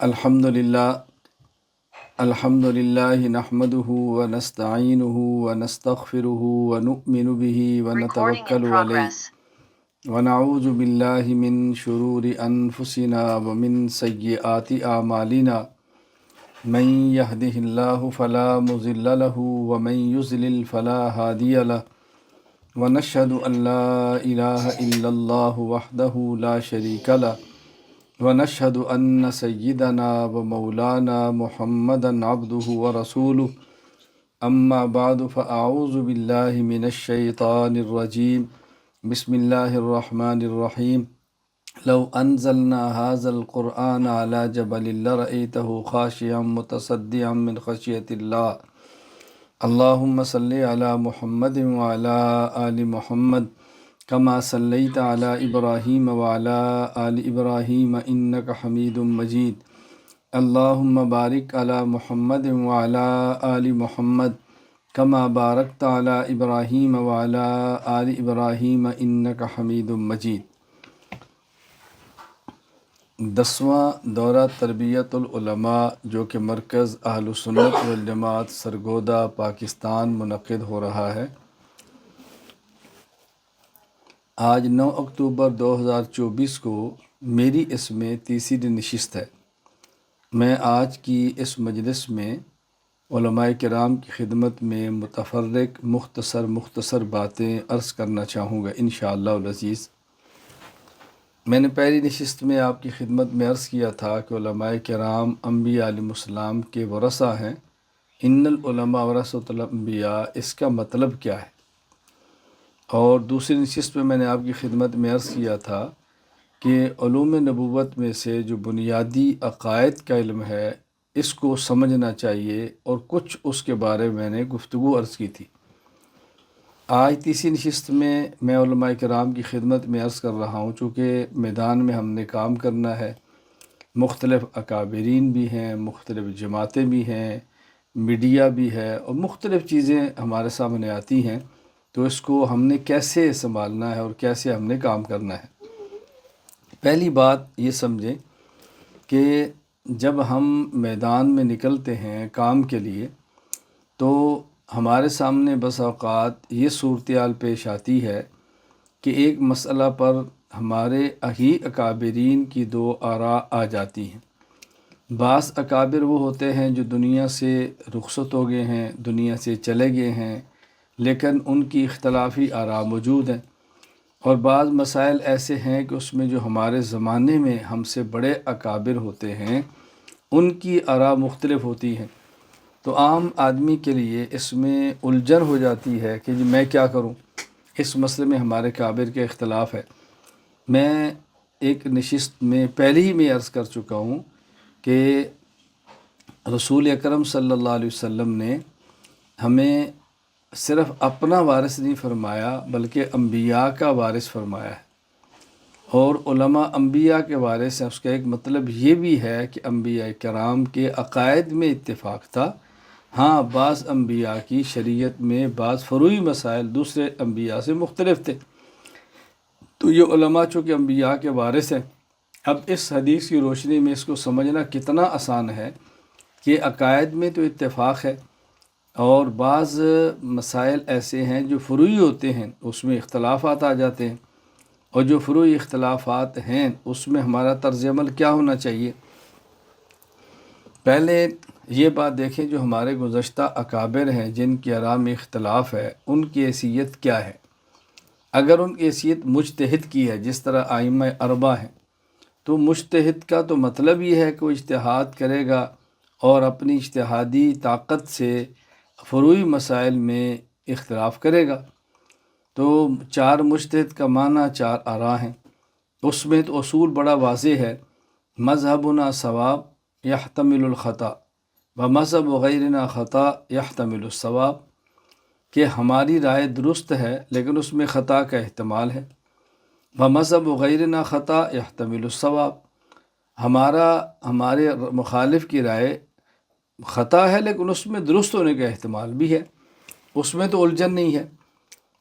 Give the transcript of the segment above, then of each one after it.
الحمد للہ نحمده ونستعینه ونستغفره ونؤمن به ونتوکل علیہ ونعوذ باللہ من شرور انفسنا ومن سیئات اعمالنا من يهده الله فلا مضل له ومن يضلل فلا هادي له ونشهد ان لا الہ الا اللہ وحدہ لا شریک له ونشهد أن سيدنا ومولانا محمدا عبده ورسوله أما بعد فأعوذ بالله من الشيطان الرجيم بسم الله الرحمن الرحيم لو أنزلنا هذا القرآن على جبل لرأيته خاشعا متصدعا من خشية الله اللهم صل على محمد وعلى آل محمد كما صليت على إبراهيم وعلى آل إبراهيم إنك حميد مجيد اللهم بارك على محمد وعلى آل محمد كما باركت على إبراهيم وعلى آل إبراهيم إنك حميد مجيد۔ 10واں دورہ تربیت العلماء جو کہ مرکز اہل سنت والجماعت سرگودہ پاکستان منعقد ہو رہا ہے، آج 9 اکتوبر 2024 کو میری اس میں تیسری نشست ہے۔ میں آج کی اس مجلس میں علماء کرام کی خدمت میں متفرق مختصر باتیں عرض کرنا چاہوں گا انشاءاللہ العزیز۔ میں نے پہلی نشست میں آپ کی خدمت میں عرض کیا تھا کہ علماء کرام انبیاء علیہ السلام کے ورثہ ہیں۔ ان العلماء ورثۃ الانبیاء، اس کا مطلب کیا ہے؟ اور دوسری نشست میں نے آپ کی خدمت میں عرض کیا تھا کہ علوم نبوت میں سے جو بنیادی عقائد کا علم ہے، اس کو سمجھنا چاہیے، اور کچھ اس کے بارے میں نے گفتگو عرض کی تھی۔ آج تیسری نشست میں علماء کرام کی خدمت میں عرض کر رہا ہوں، چونکہ میدان میں ہم نے کام کرنا ہے، مختلف اکابرین بھی ہیں، مختلف جماعتیں بھی ہیں، میڈیا بھی ہے، اور مختلف چیزیں ہمارے سامنے آتی ہیں، تو اس کو ہم نے کیسے سنبھالنا ہے اور کیسے ہم نے کام کرنا ہے۔ پہلی بات یہ سمجھیں کہ جب ہم میدان میں نکلتے ہیں کام کے لیے، تو ہمارے سامنے بس اوقات یہ صورتحال پیش آتی ہے کہ ایک مسئلہ پر ہمارے ہی اکابرین کی دو آراء آ جاتی ہیں۔ بعض اکابر وہ ہوتے ہیں جو دنیا سے رخصت ہو گئے ہیں، دنیا سے چلے گئے ہیں، لیکن ان کی اختلافی آراء موجود ہیں، اور بعض مسائل ایسے ہیں کہ اس میں جو ہمارے زمانے میں ہم سے بڑے اکابر ہوتے ہیں، ان کی آراء مختلف ہوتی ہیں۔ تو عام آدمی کے لیے اس میں الجھن ہو جاتی ہے کہ میں کیا کروں، اس مسئلے میں ہمارے اکابر کے اختلاف ہے۔ میں ایک نشست میں پہلے ہی میں عرض کر چکا ہوں کہ رسول اکرم صلی اللہ علیہ وسلم نے ہمیں صرف اپنا وارث نہیں فرمایا، بلکہ انبیاء کا وارث فرمایا ہے، اور علماء انبیاء کے وارث ہیں۔ اس کا ایک مطلب یہ بھی ہے کہ انبیاء کرام کے عقائد میں اتفاق تھا، ہاں بعض انبیاء کی شریعت میں بعض فروعی مسائل دوسرے انبیاء سے مختلف تھے۔ تو یہ علماء چونکہ انبیاء کے وارث ہیں، اب اس حدیث کی روشنی میں اس کو سمجھنا کتنا آسان ہے کہ عقائد میں تو اتفاق ہے، اور بعض مسائل ایسے ہیں جو فروعی ہوتے ہیں، اس میں اختلافات آ جاتے ہیں، اور جو فروعی اختلافات ہیں اس میں ہمارا طرز عمل کیا ہونا چاہیے۔ پہلے یہ بات دیکھیں، جو ہمارے گزشتہ اکابر ہیں جن کی آراء میں اختلاف ہے، ان کی حیثیت کیا ہے۔ اگر ان کی حیثیت مجتہد کی ہے، جس طرح ائمہ اربعہ ہیں، تو مجتہد کا تو مطلب یہ ہے کہ وہ اجتہاد کرے گا اور اپنی اجتہادی طاقت سے فروعی مسائل میں اختلاف کرے گا۔ تو 4 مجتہد کا معنی 4 آراء ہیں۔ اس میں تو اصول بڑا واضح ہے، مذہبنا صواب یحتمل الخطا ومذہب غیرنا خطا یحتمل الصواب، کہ ہماری رائے درست ہے لیکن اس میں خطا کا احتمال ہے۔ ومذہب غیرنا خطا یحتمل الصواب، ہمارے مخالف کی رائے خطا ہے لیکن اس میں درست ہونے کا احتمال بھی ہے، اس میں تو الجھن نہیں ہے۔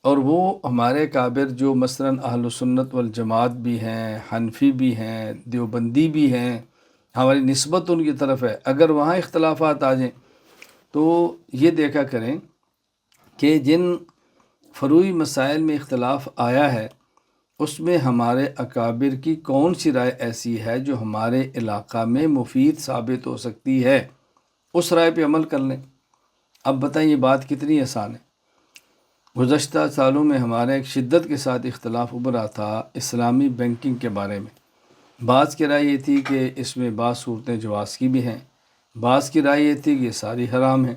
اور وہ ہمارے کابر جو مثلاً اہل سنت والجماعت بھی ہیں، حنفی بھی ہیں، دیوبندی بھی ہیں، ہماری نسبت ان کی طرف ہے، اگر وہاں اختلافات آ جائیں تو یہ دیکھا کریں کہ جن فروعی مسائل میں اختلاف آیا ہے اس میں ہمارے اکابر کی کون سی رائے ایسی ہے جو ہمارے علاقہ میں مفید ثابت ہو سکتی ہے، اس رائے پہ عمل کر لیں۔ اب بتائیں یہ بات کتنی آسان ہے۔ گزشتہ سالوں میں ہمارا ایک شدت کے ساتھ اختلاف ابھرا تھا اسلامی بینکنگ کے بارے میں۔ بعض کی رائے یہ تھی کہ اس میں بعض صورتیں جواز کی بھی ہیں، بعض کی رائے یہ تھی کہ یہ ساری حرام ہیں۔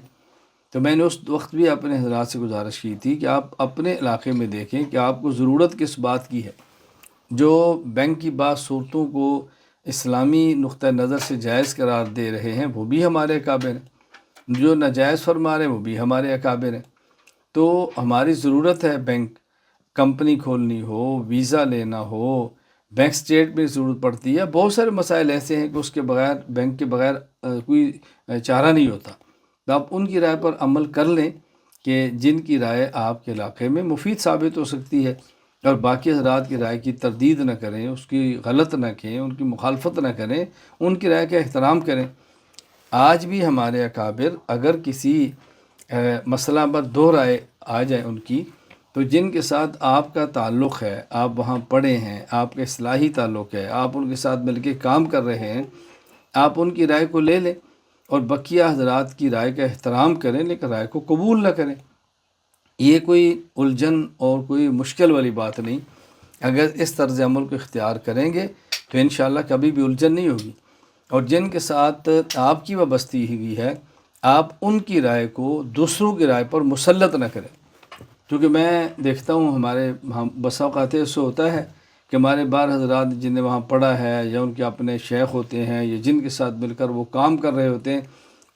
تو میں نے اس وقت بھی اپنے حضرات سے گزارش کی تھی کہ آپ اپنے علاقے میں دیکھیں کہ آپ کو ضرورت کس بات کی ہے۔ جو بینک کی بعض صورتوں کو اسلامی نقطہ نظر سے جائز قرار دے رہے ہیں وہ بھی ہمارے اکابر ہیں، جو ناجائز فرما رہے ہیں وہ بھی ہمارے اکابر ہیں۔ تو ہماری ضرورت ہے، بینک کمپنی کھولنی ہو، ویزا لینا ہو، بینک سٹیٹ میں ضرورت پڑتی ہے، بہت سارے مسائل ایسے ہیں کہ اس کے بغیر، بینک کے بغیر کوئی چارہ نہیں ہوتا۔ تو آپ ان کی رائے پر عمل کر لیں کہ جن کی رائے آپ کے علاقے میں مفید ثابت ہو سکتی ہے، اور باقی حضرات کی رائے کی تردید نہ کریں، اس کی غلط نہ کہیں، ان کی مخالفت نہ کریں، ان کی رائے کا احترام کریں۔ آج بھی ہمارے اکابر اگر کسی مسئلہ پر دو رائے آ جائیں ان کی، تو جن کے ساتھ آپ کا تعلق ہے، آپ وہاں پڑھے ہیں، آپ کا اصلاحی تعلق ہے، آپ ان کے ساتھ مل کے کام کر رہے ہیں، آپ ان کی رائے کو لے لیں اور بقیہ حضرات کی رائے کا احترام کریں، لیکن رائے کو قبول نہ کریں۔ یہ کوئی الجھن اور کوئی مشکل والی بات نہیں۔ اگر اس طرز عمل کو اختیار کریں گے تو انشاءاللہ کبھی بھی الجھن نہیں ہوگی۔ اور جن کے ساتھ آپ کی وابستگی ہوئی ہے، آپ ان کی رائے کو دوسروں کی رائے پر مسلط نہ کریں، کیونکہ میں دیکھتا ہوں ہمارے بسا اوقات ایسا ہوتا ہے کہ ہمارے بعض حضرات جن نے وہاں پڑھا ہے یا ان کے اپنے شیخ ہوتے ہیں یا جن کے ساتھ مل کر وہ کام کر رہے ہوتے ہیں،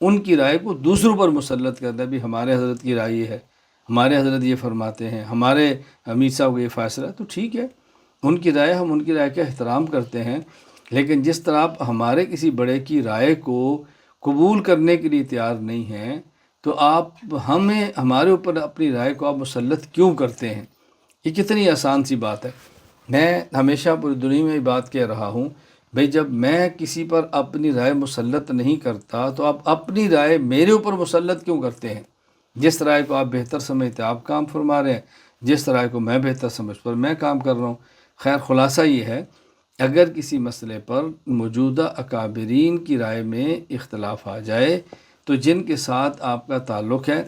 ان کی رائے کو دوسروں پر مسلط کرتا ہے۔ بھی ہمارے حضرت کی رائے یہ ہے، ہمارے حضرت یہ فرماتے ہیں، ہمارے امیر صاحب کو یہ فیصلہ ہے، تو ٹھیک ہے، ان کی رائے، ہم ان کی رائے کا احترام کرتے ہیں، لیکن جس طرح آپ ہمارے کسی بڑے کی رائے کو قبول کرنے کے لیے تیار نہیں ہیں، تو آپ ہمارے اوپر اپنی رائے کو آپ مسلط کیوں کرتے ہیں؟ یہ کتنی آسان سی بات ہے۔ میں ہمیشہ پوری دنیا میں یہ بات کہہ رہا ہوں، بھئی جب میں کسی پر اپنی رائے مسلط نہیں کرتا تو آپ اپنی رائے میرے اوپر مسلط کیوں کرتے ہیں؟ جس رائے کو آپ بہتر سمجھتے آپ کام فرما رہے ہیں، جس رائے کو میں بہتر سمجھ پر میں کام کر رہا ہوں۔ خیر، خلاصہ یہ ہے، اگر کسی مسئلے پر موجودہ اکابرین کی رائے میں اختلاف آ جائے تو جن کے ساتھ آپ کا تعلق ہے،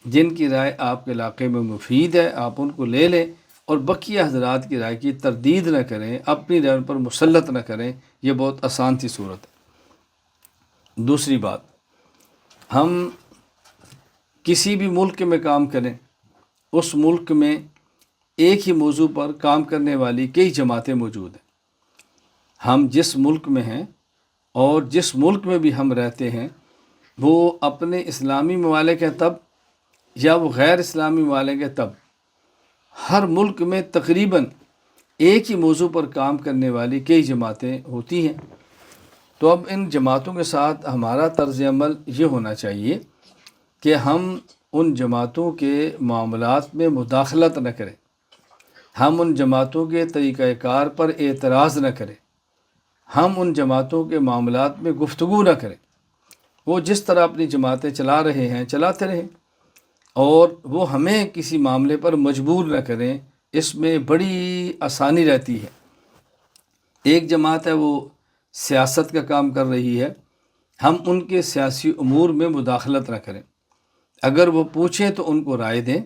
جن کی رائے آپ کے علاقے میں مفید ہے، آپ ان کو لے لیں اور بقیہ حضرات کی رائے کی تردید نہ کریں، اپنی رائے پر مسلط نہ کریں۔ یہ بہت آسان سی صورت ہے۔ دوسری بات، ہم کسی بھی ملک میں کام کریں، اس ملک میں ایک ہی موضوع پر کام کرنے والی کئی جماعتیں موجود ہیں۔ ہم جس ملک میں ہیں اور جس ملک میں بھی ہم رہتے ہیں، وہ اپنے اسلامی ممالک ہیں تب یا وہ غیر اسلامی ممالک ہیں تب، ہر ملک میں تقریباً ایک ہی موضوع پر کام کرنے والی کئی جماعتیں ہوتی ہیں۔ تو اب ان جماعتوں کے ساتھ ہمارا طرز عمل یہ ہونا چاہیے کہ ہم ان جماعتوں کے معاملات میں مداخلت نہ کریں، ہم ان جماعتوں کے طریقہ کار پر اعتراض نہ کریں، ہم ان جماعتوں کے معاملات میں گفتگو نہ کریں۔ وہ جس طرح اپنی جماعتیں چلا رہے ہیں چلاتے رہیں، اور وہ ہمیں کسی معاملے پر مجبور نہ کریں۔ اس میں بڑی آسانی رہتی ہے۔ ایک جماعت ہے وہ سیاست کا کام کر رہی ہے، ہم ان کے سیاسی امور میں مداخلت نہ کریں۔ اگر وہ پوچھیں تو ان کو رائے دیں،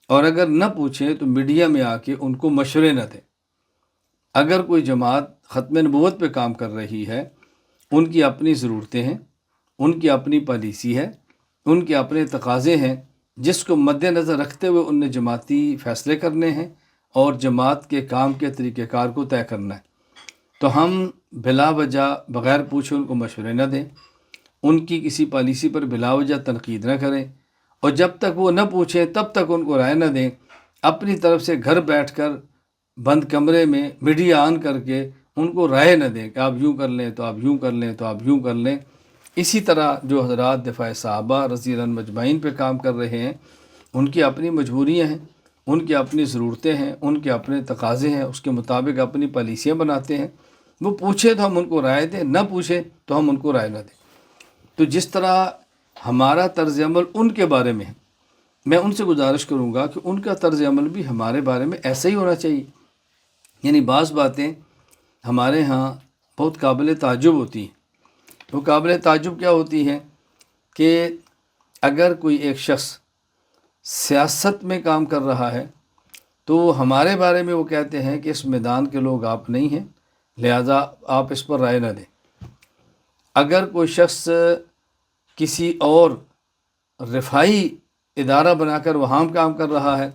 اور اگر نہ پوچھیں تو میڈیا میں آ کے ان کو مشورے نہ دیں۔ اگر کوئی جماعت ختم نبوت پہ کام کر رہی ہے، ان کی اپنی ضرورتیں ہیں، ان کی اپنی پالیسی ہے، ان کے اپنے تقاضے ہیں، جس کو مد نظر رکھتے ہوئے ان نے جماعتی فیصلے کرنے ہیں اور جماعت کے کام کے طریقہ کار کو طے کرنا ہے۔ تو ہم بلا وجہ بغیر پوچھے ان کو مشورے نہ دیں، ان کی کسی پالیسی پر بلا وجہ تنقید نہ کریں، اور جب تک وہ نہ پوچھیں تب تک ان کو رائے نہ دیں۔ اپنی طرف سے گھر بیٹھ کر بند کمرے میں میڈیا آن کر کے ان کو رائے نہ دیں کہ آپ یوں کر لیں تو آپ یوں کر لیں تو آپ یوں کر لیں۔ اسی طرح جو حضرات دفاع صحابہ رضی اللہ عنہم مجمعین پہ کام کر رہے ہیں، ان کی اپنی مجبوریاں ہیں، ان کی اپنی ضرورتیں ہیں، ان کے اپنے تقاضے ہیں، اس کے مطابق اپنی پالیسیاں بناتے ہیں۔ وہ پوچھے تو ہم ان کو رائے دیں، نہ پوچھے تو ہم ان کو رائے نہ دیں۔ تو جس طرح ہمارا طرز عمل ان کے بارے میں ہے، میں ان سے گزارش کروں گا کہ ان کا طرز عمل بھی ہمارے بارے میں ایسا ہی ہونا چاہیے۔ یعنی بعض باتیں ہمارے ہاں بہت قابل تعجب ہوتی ہیں۔ وہ قابل تعجب کیا ہوتی ہیں کہ اگر کوئی ایک شخص سیاست میں کام کر رہا ہے تو ہمارے بارے میں وہ کہتے ہیں کہ اس میدان کے لوگ آپ نہیں ہیں، لہذا آپ اس پر رائے نہ دیں۔ اگر کوئی شخص کسی اور رفاہی ادارہ بنا کر وہاں کام کر رہا ہے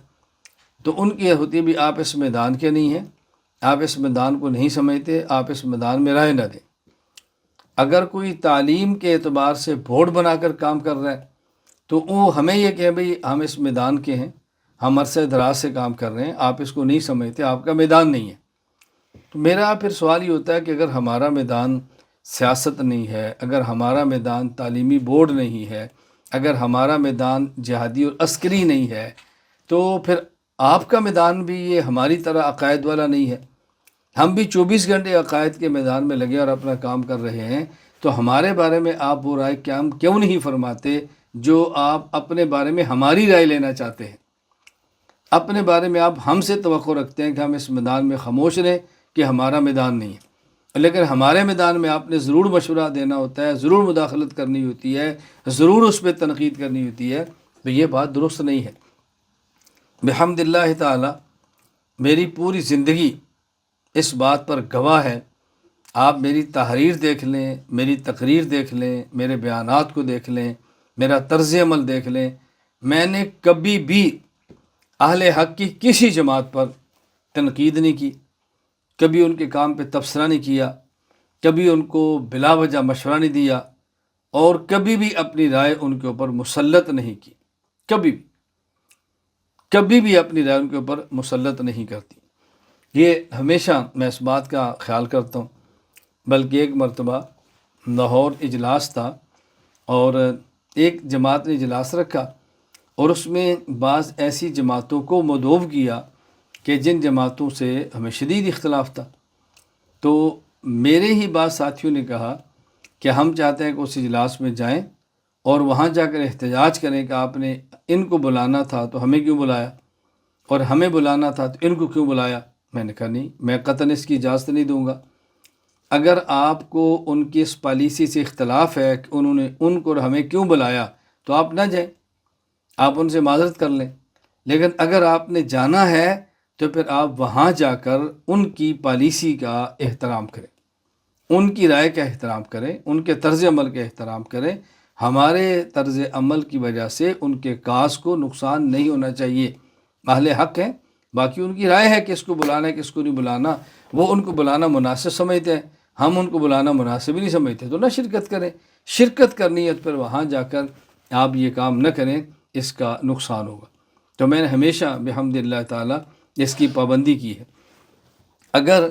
تو ان کی ہوتی بھی آپ اس میدان کے نہیں ہیں، آپ اس میدان کو نہیں سمجھتے، آپ اس میدان میں رائے نہ دیں۔ اگر کوئی تعلیم کے اعتبار سے بورڈ بنا کر کام کر رہا ہے تو وہ ہمیں یہ کہ بھئی ہم اس میدان کے ہیں، ہم عرصہ دراز سے کام کر رہے ہیں، آپ اس کو نہیں سمجھتے، آپ کا میدان نہیں ہے۔ تو میرا پھر سوال یہ ہوتا ہے کہ اگر ہمارا میدان سیاست نہیں ہے، اگر ہمارا میدان تعلیمی بورڈ نہیں ہے، اگر ہمارا میدان جہادی اور عسکری نہیں ہے، تو پھر آپ کا میدان بھی یہ ہماری طرح عقائد والا نہیں ہے۔ ہم بھی 24 گھنٹے عقائد کے میدان میں لگے اور اپنا کام کر رہے ہیں، تو ہمارے بارے میں آپ وہ رائے کیوں نہیں فرماتے جو آپ اپنے بارے میں ہماری رائے لینا چاہتے ہیں؟ اپنے بارے میں آپ ہم سے توقع رکھتے ہیں کہ ہم اس میدان میں خاموش رہیں کہ ہمارا میدان نہیں ہے، لیکن ہمارے میدان میں آپ نے ضرور مشورہ دینا ہوتا ہے، ضرور مداخلت کرنی ہوتی ہے، ضرور اس پہ تنقید کرنی ہوتی ہے، تو یہ بات درست نہیں ہے۔ بحمد اللہ تعالی میری پوری زندگی اس بات پر گواہ ہے۔ آپ میری تحریر دیکھ لیں، میری تقریر دیکھ لیں، میرے بیانات کو دیکھ لیں، میرا طرز عمل دیکھ لیں، میں نے کبھی بھی اہل حق کی کسی جماعت پر تنقید نہیں کی، کبھی ان کے کام پہ تبصرہ نہیں کیا، کبھی ان کو بلا وجہ مشورہ نہیں دیا، اور کبھی بھی اپنی رائے ان کے اوپر مسلط نہیں کی، کبھی بھی اپنی رائے ان کے اوپر مسلط نہیں کرتی۔ یہ ہمیشہ میں اس بات کا خیال کرتا ہوں۔ بلکہ ایک مرتبہ لاہور اجلاس تھا اور ایک جماعت نے اجلاس رکھا اور اس میں بعض ایسی جماعتوں کو مدعو کیا کہ جن جماعتوں سے ہمیں شدید اختلاف تھا۔ تو میرے ہی بعض ساتھیوں نے کہا کہ ہم چاہتے ہیں کہ اس اجلاس میں جائیں اور وہاں جا کر احتجاج کریں کہ آپ نے ان کو بلانا تھا تو ہمیں کیوں بلایا، اور ہمیں بلانا تھا تو ان کو کیوں بلایا۔ میں نے کہا نہیں، میں قطعاً اس کی اجازت نہیں دوں گا۔ اگر آپ کو ان کی اس پالیسی سے اختلاف ہے کہ انہوں نے ان کو اور ہمیں کیوں بلایا تو آپ نہ جائیں، آپ ان سے معذرت کر لیں، لیکن اگر آپ نے جانا ہے تو پھر آپ وہاں جا کر ان کی پالیسی کا احترام کریں، ان کی رائے کا احترام کریں، ان کے طرز عمل کا احترام کریں۔ ہمارے طرز عمل کی وجہ سے ان کے کاز کو نقصان نہیں ہونا چاہیے۔ اہل حق ہیں، باقی ان کی رائے ہے کس کو بلانا ہے کس کو نہیں بلانا، وہ ان کو بلانا مناسب سمجھتے ہیں، ہم ان کو بلانا مناسب ہی نہیں سمجھتے تو نہ شرکت کریں۔ شرکت کرنی ہے تو پھر وہاں جا کر آپ یہ کام نہ کریں، اس کا نقصان ہوگا۔ تو میں نے ہمیشہ بحمد اللہ تعالیٰ اس کی پابندی کی ہے۔ اگر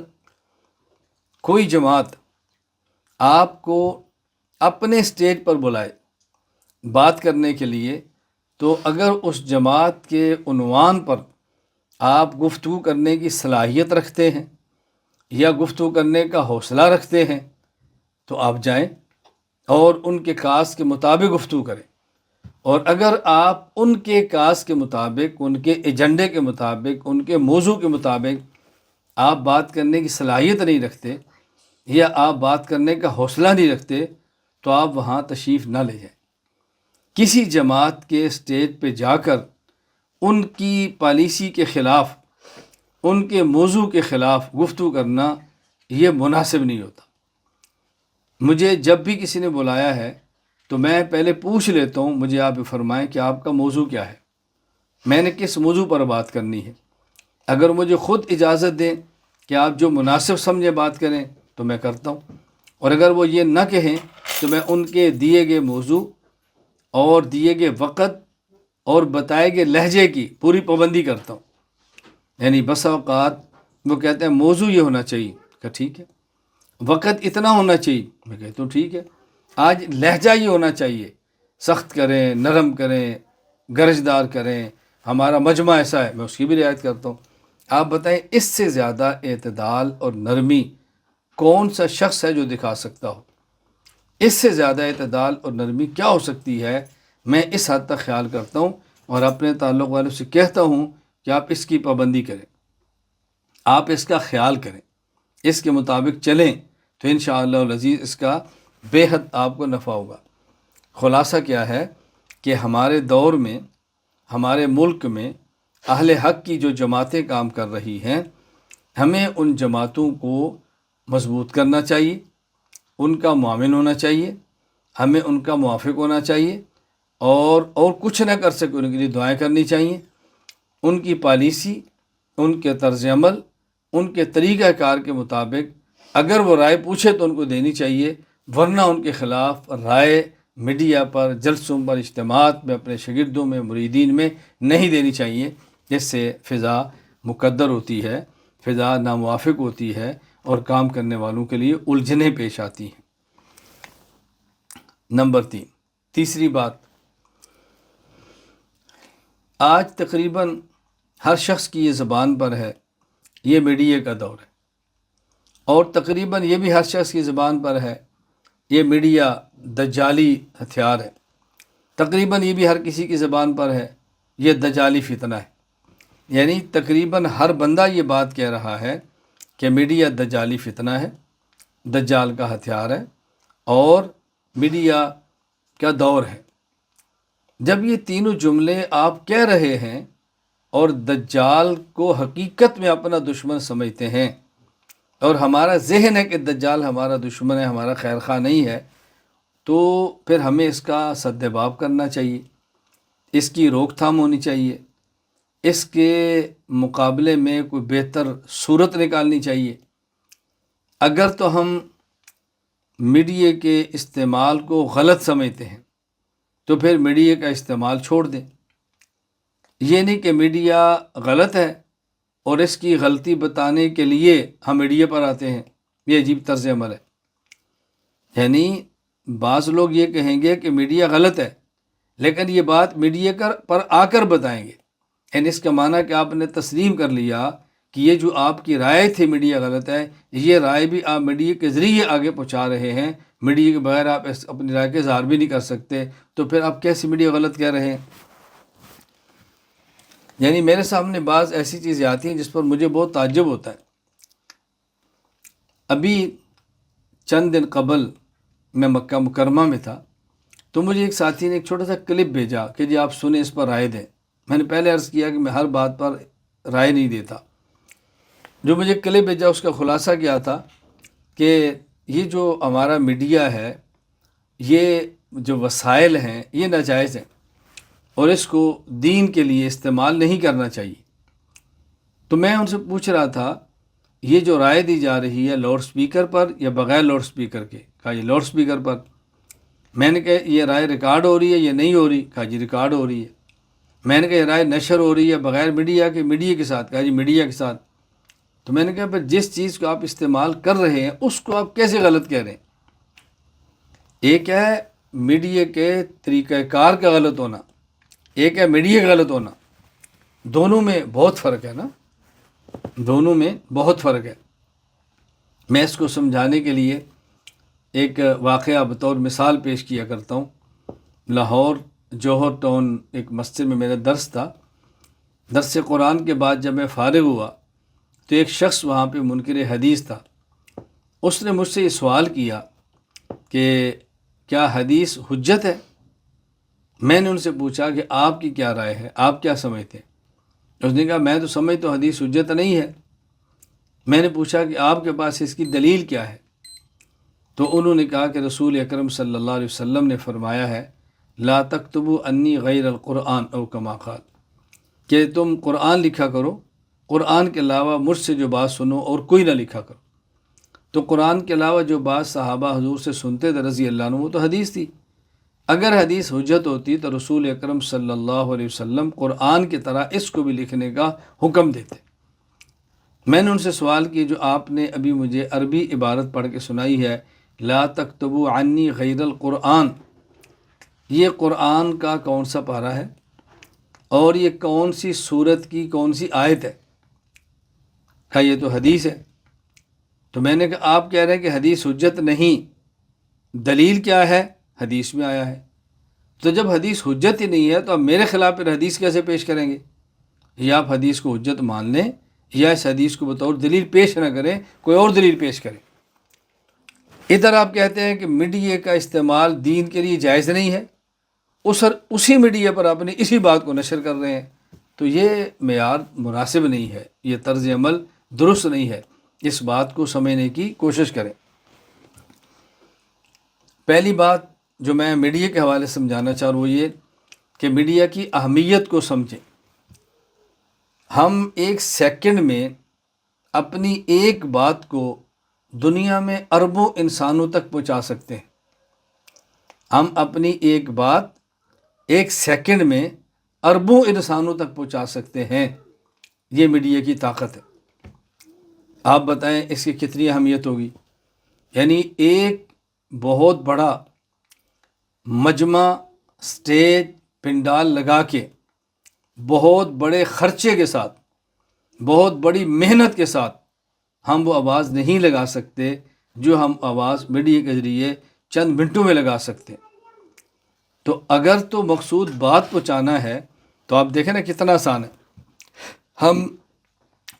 کوئی جماعت آپ کو اپنے اسٹیج پر بلائے بات کرنے کے لیے، تو اگر اس جماعت کے عنوان پر آپ گفتگو کرنے کی صلاحیت رکھتے ہیں یا گفتگو کرنے کا حوصلہ رکھتے ہیں تو آپ جائیں اور ان کے کاز کے مطابق گفتگو کریں، اور اگر آپ ان کے کاز کے مطابق، ان کے ایجنڈے کے مطابق، ان کے موضوع کے مطابق آپ بات کرنے کی صلاحیت نہیں رکھتے یا آپ بات کرنے کا حوصلہ نہیں رکھتے تو آپ وہاں تشریف نہ لے جائیں۔ کسی جماعت کے اسٹیج پہ جا کر ان کی پالیسی کے خلاف، ان کے موضوع کے خلاف گفتگو کرنا یہ مناسب نہیں ہوتا۔ مجھے جب بھی کسی نے بلایا ہے تو میں پہلے پوچھ لیتا ہوں، مجھے آپ فرمائیں کہ آپ کا موضوع کیا ہے، میں نے کس موضوع پر بات کرنی ہے۔ اگر مجھے خود اجازت دیں کہ آپ جو مناسب سمجھے بات کریں تو میں کرتا ہوں، اور اگر وہ یہ نہ کہیں تو میں ان کے دیے گئے موضوع اور دیے گئے وقت اور بتائے گئے لہجے کی پوری پابندی کرتا ہوں۔ یعنی بس اوقات وہ کہتے ہیں موضوع یہ ہونا چاہیے، کہ ٹھیک ہے، وقت اتنا ہونا چاہیے، میں کہتا ہوں ٹھیک ہے، آج لہجہ یہ ہونا چاہیے، سخت کریں، نرم کریں، گرجدار کریں، ہمارا مجمع ایسا ہے، میں اس کی بھی رعایت کرتا ہوں۔ آپ بتائیں اس سے زیادہ اعتدال اور نرمی کون سا شخص ہے جو دکھا سکتا ہو؟ اس سے زیادہ اعتدال اور نرمی کیا ہو سکتی ہے؟ میں اس حد تک خیال کرتا ہوں اور اپنے تعلق والوں سے کہتا ہوں کہ آپ اس کی پابندی کریں، آپ اس کا خیال کریں، اس کے مطابق چلیں تو انشاءاللہ العزیز اس کا بے حد آپ کو نفع ہوگا۔ خلاصہ کیا ہے کہ ہمارے دور میں، ہمارے ملک میں اہل حق کی جو جماعتیں کام کر رہی ہیں، ہمیں ان جماعتوں کو مضبوط کرنا چاہیے، ان کا معاون ہونا چاہیے، ہمیں ان کا موافق ہونا چاہیے، اور کچھ نہ کر سکے ان کے لیے دعائیں کرنی چاہیے۔ ان کی پالیسی، ان کے طرز عمل، ان کے طریقہ کار کے مطابق اگر وہ رائے پوچھے تو ان کو دینی چاہیے، ورنہ ان کے خلاف رائے میڈیا پر، جلسوں پر، اجتماعات میں، اپنے شاگردوں میں، مریدین میں نہیں دینی چاہیے، جس سے فضا مقدر ہوتی ہے، فضا ناموافق ہوتی ہے اور کام کرنے والوں کے لیے الجھنیں پیش آتی ہیں۔ نمبر 3، تیسری بات، آج تقریباً ہر شخص کی یہ زبان پر ہے، یہ میڈیا کا دور ہے، اور تقریباً یہ بھی ہر شخص کی زبان پر ہے، یہ میڈیا دجالی ہتھیار ہے۔ تقریباً یہ بھی ہر کسی کی زبان پر ہے، یہ دجالی فتنہ ہے۔ یعنی تقریباً ہر بندہ یہ بات کہہ رہا ہے کہ میڈیا دجالی فتنہ ہے، دجال کا ہتھیار ہے، اور میڈیا کا دور ہے۔ جب یہ تینوں جملے آپ کہہ رہے ہیں اور دجال کو حقیقت میں اپنا دشمن سمجھتے ہیں، اور ہمارا ذہن ہے کہ دجال ہمارا دشمن ہے، ہمارا خیر خواہ نہیں ہے، تو پھر ہمیں اس کا سدباب کرنا چاہیے، اس کی روک تھام ہونی چاہیے، اس کے مقابلے میں کوئی بہتر صورت نکالنی چاہیے۔ اگر تو ہم میڈیا کے استعمال کو غلط سمجھتے ہیں تو پھر میڈیا کا استعمال چھوڑ دیں۔ یہ نہیں کہ میڈیا غلط ہے اور اس کی غلطی بتانے کے لیے ہم میڈیا پر آتے ہیں، یہ عجیب طرز عمل ہے۔ یعنی بعض لوگ یہ کہیں گے کہ میڈیا غلط ہے، لیکن یہ بات میڈیا پر آ کر بتائیں گے، یعنی اس کا معنی کہ آپ نے تسلیم کر لیا کہ یہ جو آپ کی رائے تھی میڈیا غلط ہے، یہ رائے بھی آپ میڈیا کے ذریعے آگے پہنچا رہے ہیں، میڈیا کے بغیر آپ اپنی رائے کا اظہار بھی نہیں کر سکتے، تو پھر آپ کیسے میڈیا غلط کہہ رہے ہیں؟ یعنی میرے سامنے بعض ایسی چیزیں آتی ہیں جس پر مجھے بہت تعجب ہوتا ہے۔ ابھی چند دن قبل میں مکہ مکرمہ میں تھا، تو مجھے ایک ساتھی نے ایک چھوٹا سا کلپ بھیجا کہ جی آپ سنیں، اس پر رائے دیں۔ میں نے پہلے عرض کیا کہ میں ہر بات پر رائے نہیں دیتا۔ جو مجھے کلپ بھیجا اس کا خلاصہ کیا تھا کہ یہ جو ہمارا میڈیا ہے، یہ جو وسائل ہیں یہ ناجائز ہیں اور اس کو دین کے لیے استعمال نہیں کرنا چاہیے۔ تو میں ان سے پوچھ رہا تھا یہ جو رائے دی جا رہی ہے لاؤڈ سپیکر پر یا بغیر لاؤڈ سپیکر کے؟ کہا یہ لاؤڈ سپیکر پر۔ میں نے کہا یہ رائے ریکارڈ ہو رہی ہے یا نہیں ہو رہی؟ کہا جی ریکارڈ ہو رہی ہے۔ میں نے کہا یہ رائے نشر ہو رہی ہے بغیر میڈیا کے، میڈیا کے ساتھ؟ کہا جی میڈیا کے ساتھ۔ تو میں نے کہا پھر جس چیز کو آپ استعمال کر رہے ہیں اس کو آپ کیسے غلط کہہ رہے ہیں؟ ایک ہے میڈیا کے طریقہ کار کا غلط ہونا، ایک ہے میڈیا کا غلط ہونا، دونوں میں بہت فرق ہے نا، دونوں میں بہت فرق ہے۔ میں اس کو سمجھانے کے لیے ایک واقعہ بطور مثال پیش کیا کرتا ہوں۔ لاہور جوہر ٹاؤن ایک مسجد میں میرا درس تھا۔ درس قرآن کے بعد جب میں فارغ ہوا تو ایک شخص وہاں پہ منکر حدیث تھا۔ اس نے مجھ سے یہ سوال کیا کہ کیا حدیث حجت ہے؟ میں نے ان سے پوچھا کہ آپ کی کیا رائے ہے، آپ کیا سمجھتے ہیں؟ اس نے کہا میں تو سمجھتا ہوں حدیث حجت نہیں ہے۔ میں نے پوچھا کہ آپ کے پاس اس کی دلیل کیا ہے؟ تو انہوں نے کہا کہ رسول اکرم صلی اللہ علیہ وسلم نے فرمایا ہے لا تکتبوا انی غیر القرآن او کما قال، کہ تم قرآن لکھا کرو، قرآن کے علاوہ مجھ سے جو بات سنو اور کوئی نہ لکھا کرو۔ تو قرآن کے علاوہ جو بات صحابہ حضور سے سنتے تھے رضی اللہ عنہ وہ تو حدیث تھی۔ اگر حدیث حجت ہوتی تو رسول اکرم صلی اللہ علیہ وسلم قرآن کی طرح اس کو بھی لکھنے کا حکم دیتے۔ میں نے ان سے سوال کیا جو آپ نے ابھی مجھے عربی عبارت پڑھ کے سنائی ہے لا تکتبوا عنی غیر القرآن، یہ قرآن کا کون سا پارہ ہے اور یہ کون سی سورت کی کون سی آیت ہے؟ کہا یہ تو حدیث ہے۔ تو میں نے کہا آپ کہہ رہے ہیں کہ حدیث حجت نہیں، دلیل کیا ہے؟ حدیث میں آیا ہے۔ تو جب حدیث حجت ہی نہیں ہے تو آپ میرے خلاف پھر حدیث کیسے پیش کریں گے؟ یا آپ حدیث کو حجت مان لیں یا اس حدیث کو بطور دلیل پیش نہ کریں، کوئی اور دلیل پیش کریں۔ ادھر آپ کہتے ہیں کہ میڈیا کا استعمال دین کے لیے جائز نہیں ہے، اسی میڈیا پر آپ نے اسی بات کو نشر کر رہے ہیں، تو یہ معیار مناسب نہیں ہے، یہ طرز عمل درست نہیں ہے۔ اس بات کو سمجھنے کی کوشش کریں۔ پہلی بات جو میں میڈیا کے حوالے سے سمجھانا چاہ رہا ہوں وہ یہ کہ میڈیا کی اہمیت کو سمجھیں۔ ہم ایک سیکنڈ میں اپنی ایک بات کو دنیا میں اربوں انسانوں تک پہنچا سکتے ہیں۔ ہم اپنی ایک بات ایک سیکنڈ میں اربوں انسانوں تک پہنچا سکتے ہیں، یہ میڈیا کی طاقت ہے۔ آپ بتائیں اس کی کتنی اہمیت ہوگی؟ یعنی ایک بہت بڑا مجمع، سٹیج، پنڈال لگا کے بہت بڑے خرچے کے ساتھ، بہت بڑی محنت کے ساتھ ہم وہ آواز نہیں لگا سکتے جو ہم آواز میڈیا کے ذریعے چند منٹوں میں لگا سکتے ہیں۔ تو اگر تو مقصود بات پہنچانا ہے تو آپ دیکھیں نا کتنا آسان ہے۔ ہم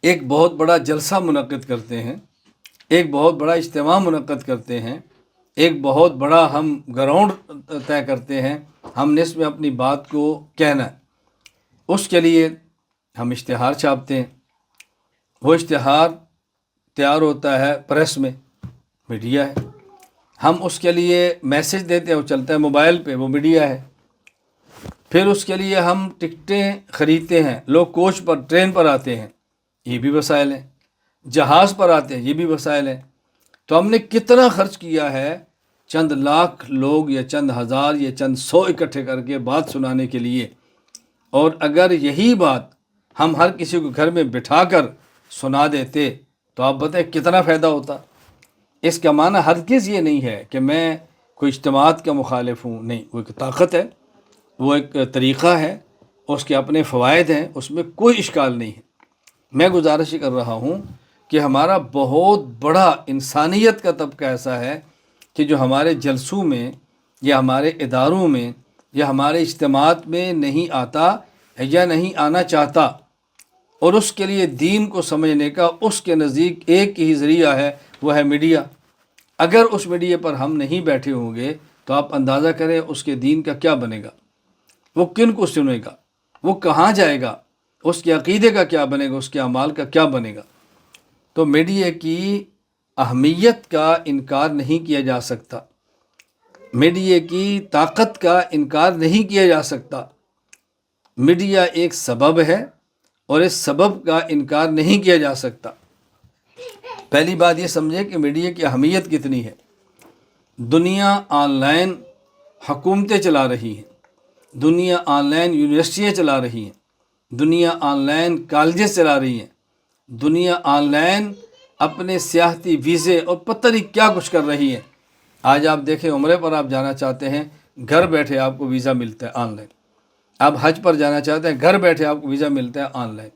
ایک بہت بڑا جلسہ منعقد کرتے ہیں، ایک بہت بڑا اجتماع منعقد کرتے ہیں، ایک بہت بڑا ہم گراؤنڈ طے کرتے ہیں، ہم نے اس میں اپنی بات کو کہنا ہے۔ اس کے لیے ہم اشتہار چھاپتے ہیں، وہ اشتہار تیار ہوتا ہے پریس میں، میڈیا ہے۔ ہم اس کے لیے میسج دیتے ہیں، وہ چلتا ہے موبائل پہ، وہ میڈیا ہے۔ پھر اس کے لیے ہم ٹکٹیں خریدتے ہیں، لوگ کوچ پر، ٹرین پر آتے ہیں، یہ بھی وسائل ہیں۔ جہاز پر آتے ہیں، یہ بھی وسائل ہیں۔ تو ہم نے کتنا خرچ کیا ہے چند لاکھ لوگ یا چند ہزار یا چند سو اکٹھے کر کے بات سنانے کے لیے، اور اگر یہی بات ہم ہر کسی کو گھر میں بٹھا کر سنا دیتے تو آپ بتائیں کتنا فائدہ ہوتا۔ اس کا معنی ہرگز یہ نہیں ہے کہ میں کوئی اجتماعات کا مخالف ہوں، نہیں، وہ ایک طاقت ہے، وہ ایک طریقہ ہے، اس کے اپنے فوائد ہیں، اس میں کوئی اشکال نہیں ہے۔ میں گزارش کر رہا ہوں کہ ہمارا بہت بڑا انسانیت کا طبقہ ایسا ہے کہ جو ہمارے جلسوں میں یا ہمارے اداروں میں یا ہمارے اجتماعات میں نہیں آتا یا نہیں آنا چاہتا، اور اس کے لیے دین کو سمجھنے کا اس کے نزدیک ایک ہی ذریعہ ہے، وہ ہے میڈیا۔ اگر اس میڈیا پر ہم نہیں بیٹھے ہوں گے تو آپ اندازہ کریں اس کے دین کا کیا بنے گا، وہ کن کو سنے گا، وہ کہاں جائے گا، اس کے عقیدے کا کیا بنے گا، اس کے اعمال کا کیا بنے گا۔ تو میڈیا کی اہمیت کا انکار نہیں کیا جا سکتا، میڈیا کی طاقت کا انکار نہیں کیا جا سکتا۔ میڈیا ایک سبب ہے اور اس سبب کا انکار نہیں کیا جا سکتا۔ پہلی بات یہ سمجھیں کہ میڈیا کی اہمیت کتنی ہے۔ دنیا آن لائن حکومتیں چلا رہی ہیں، دنیا آن لائن یونیورسٹیاں چلا رہی ہیں، دنیا آن لائن کالجز چلا رہی ہیں، دنیا آن لائن اپنے سیاحتی ویزے اور پتہ نہیں کیا کچھ کر رہی ہے۔ آج آپ دیکھیں عمرے پر آپ جانا چاہتے ہیں، گھر بیٹھے آپ کو ویزا ملتا ہے آن لائن۔ آپ حج پر جانا چاہتے ہیں، گھر بیٹھے آپ کو ویزا ملتا ہے آن لائن۔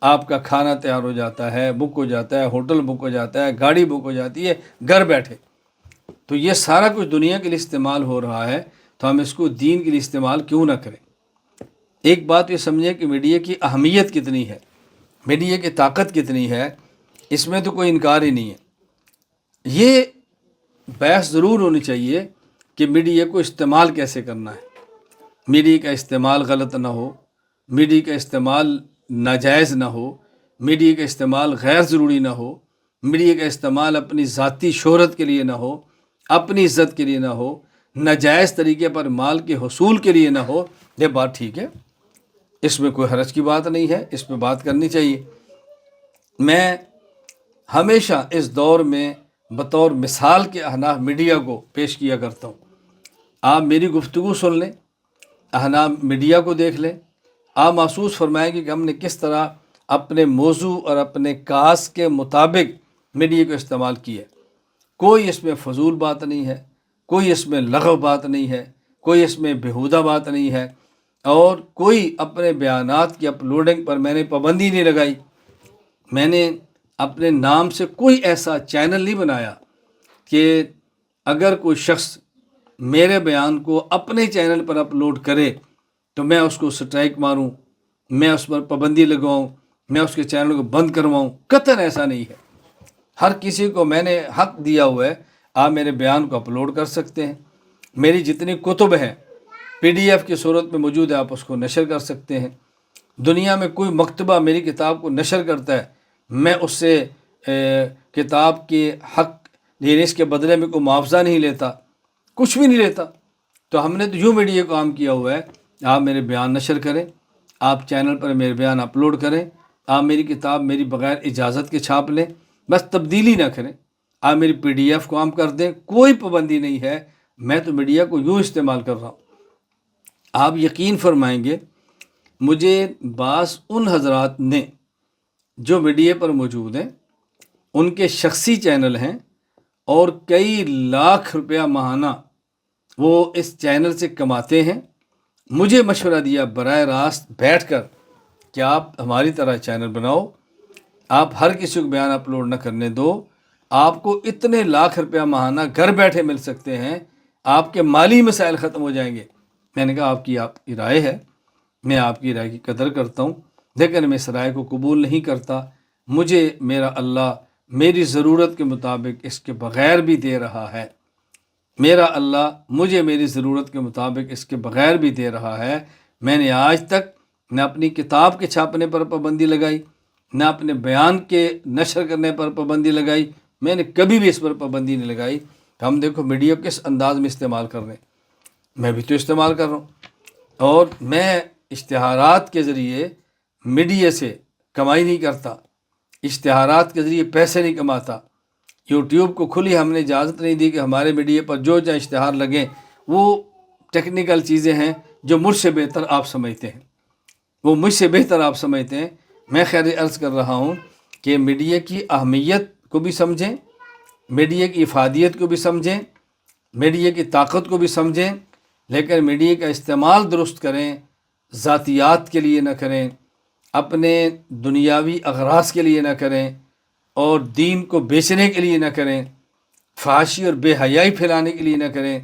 آپ کا کھانا تیار ہو جاتا ہے، بک ہو جاتا ہے، ہوٹل بک ہو جاتا ہے، گاڑی بک ہو جاتی ہے گھر بیٹھے۔ تو یہ سارا کچھ دنیا کے لیے استعمال ہو رہا ہے، تو ہم اس کو دین کے لیے استعمال کیوں نہ کریں۔ ایک بات یہ سمجھیں کہ میڈیا کی اہمیت کتنی ہے، میڈیا کی طاقت کتنی ہے، اس میں تو کوئی انکار ہی نہیں ہے۔ یہ بحث ضرور ہونی چاہیے کہ میڈیا کو استعمال کیسے کرنا ہے، میڈیا کا استعمال غلط نہ ہو، میڈیا کا استعمال ناجائز نہ ہو، میڈیا کا استعمال غیر ضروری نہ ہو، میڈیا کا استعمال اپنی ذاتی شہرت کے لیے نہ ہو، اپنی عزت کے لیے نہ ہو، ناجائز طریقے پر مال کے حصول کے لیے نہ ہو۔ یہ بات ٹھیک ہے، اس میں کوئی حرج کی بات نہیں ہے، اس پہ بات کرنی چاہیے۔ میں ہمیشہ اس دور میں بطور مثال کے احناف میڈیا کو پیش کیا کرتا ہوں۔ آپ میری گفتگو سن لیں، احناف میڈیا کو دیکھ لیں، آپ محسوس فرمائیں گے کہ ہم نے کس طرح اپنے موضوع اور اپنے کاس کے مطابق میڈیا کو استعمال کیا۔ کوئی اس میں فضول بات نہیں ہے، کوئی اس میں لغو بات نہیں ہے، کوئی اس میں بیہودہ بات نہیں ہے، اور کوئی اپنے بیانات کی اپلوڈنگ پر میں نے پابندی نہیں لگائی۔ میں نے اپنے نام سے کوئی ایسا چینل نہیں بنایا کہ اگر کوئی شخص میرے بیان کو اپنے چینل پر اپلوڈ کرے تو میں اس کو سٹرائک ماروں، میں اس پر پابندی لگواؤں، میں اس کے چینل کو بند کرواؤں۔ قطعاً ایسا نہیں ہے۔ ہر کسی کو میں نے حق دیا ہوا ہے، آپ میرے بیان کو اپلوڈ کر سکتے ہیں۔ میری جتنی کتب ہیں PDF کی صورت میں موجود ہے، آپ اس کو نشر کر سکتے ہیں۔ دنیا میں کوئی مکتبہ میری کتاب کو نشر کرتا ہے، میں اس سے کتاب کے حق یعنی اس کے بدلے میں کوئی معاوضہ نہیں لیتا، کچھ بھی نہیں لیتا۔ تو ہم نے تو یوں میڈیا کام کیا ہوا ہے، آپ میرے بیان نشر کریں، آپ چینل پر میرے بیان اپلوڈ کریں، آپ میری کتاب میری بغیر اجازت کے چھاپ لیں، بس تبدیلی نہ کریں، آپ میری PDF کو عام کر دیں، کوئی پابندی نہیں ہے۔ میں تو میڈیا کو یوں استعمال کر رہا ہوں۔ آپ یقین فرمائیں گے، مجھے بعض ان حضرات نے جو میڈیا پر موجود ہیں، ان کے شخصی چینل ہیں اور کئی لاکھ روپیہ ماہانہ وہ اس چینل سے کماتے ہیں، مجھے مشورہ دیا براہ راست بیٹھ کر کہ آپ ہماری طرح چینل بناؤ، آپ ہر کسی کو بیان اپلوڈ نہ کرنے دو، آپ کو اتنے لاکھ روپیہ ماہانہ گھر بیٹھے مل سکتے ہیں، آپ کے مالی مسائل ختم ہو جائیں گے۔ میں نے کہا آپ کی رائے ہے، میں آپ کی رائے کی قدر کرتا ہوں، لیکن میں اس رائے کو قبول نہیں کرتا۔ مجھے میرا اللہ میری ضرورت کے مطابق اس کے بغیر بھی دے رہا ہے، میرا اللہ مجھے میری ضرورت کے مطابق اس کے بغیر بھی دے رہا ہے۔ میں نے آج تک نہ اپنی کتاب کے چھاپنے پر پابندی لگائی، نہ اپنے بیان کے نشر کرنے پر پابندی لگائی، میں نے کبھی بھی اس پر پابندی نہیں لگائی۔ ہم دیکھو میڈیا کس انداز میں استعمال کر رہے ہیں، میں بھی تو استعمال کر رہا ہوں، اور میں اشتہارات کے ذریعے میڈیا سے کمائی نہیں کرتا، اشتہارات کے ذریعے پیسے نہیں کماتا۔ یوٹیوب کو کھلی ہم نے اجازت نہیں دی کہ ہمارے میڈیا پر جو چاہے اشتہار لگیں، وہ ٹیکنیکل چیزیں ہیں جو مجھ سے بہتر آپ سمجھتے ہیں، وہ مجھ سے بہتر آپ سمجھتے ہیں۔ میں خیر عرض کر رہا ہوں کہ میڈیا کی اہمیت کو بھی سمجھیں، میڈیا کی افادیت کو بھی سمجھیں، میڈیا کی طاقت کو بھی سمجھیں، لیکن میڈیا کا استعمال درست کریں، ذاتیات کے لیے نہ کریں، اپنے دنیاوی اغراض کے لیے نہ کریں، اور دین کو بیچنے کے لیے نہ کریں، فحاشی اور بے حیائی پھیلانے کے لیے نہ کریں،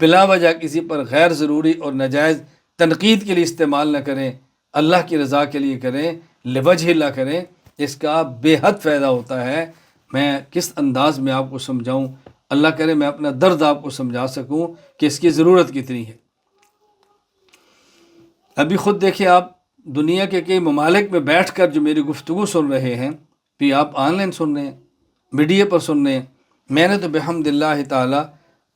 بلا وجہ کسی پر غیر ضروری اور ناجائز تنقید کے لیے استعمال نہ کریں، اللہ کی رضا کے لیے کریں، لوجہ اللہ کریں، اس کا بے حد فائدہ ہوتا ہے۔ میں کس انداز میں آپ کو سمجھاؤں، اللہ کرے میں اپنا درد آپ کو سمجھا سکوں کہ اس کی ضرورت کتنی ہے۔ ابھی خود دیکھیں، آپ دنیا کے کئی ممالک میں بیٹھ کر جو میری گفتگو سن رہے ہیں، بھی آپ آن لائن سن رہے ہیں، میڈیا پر سن رہے ہیں، میں نے تو بحمد اللہ تعالی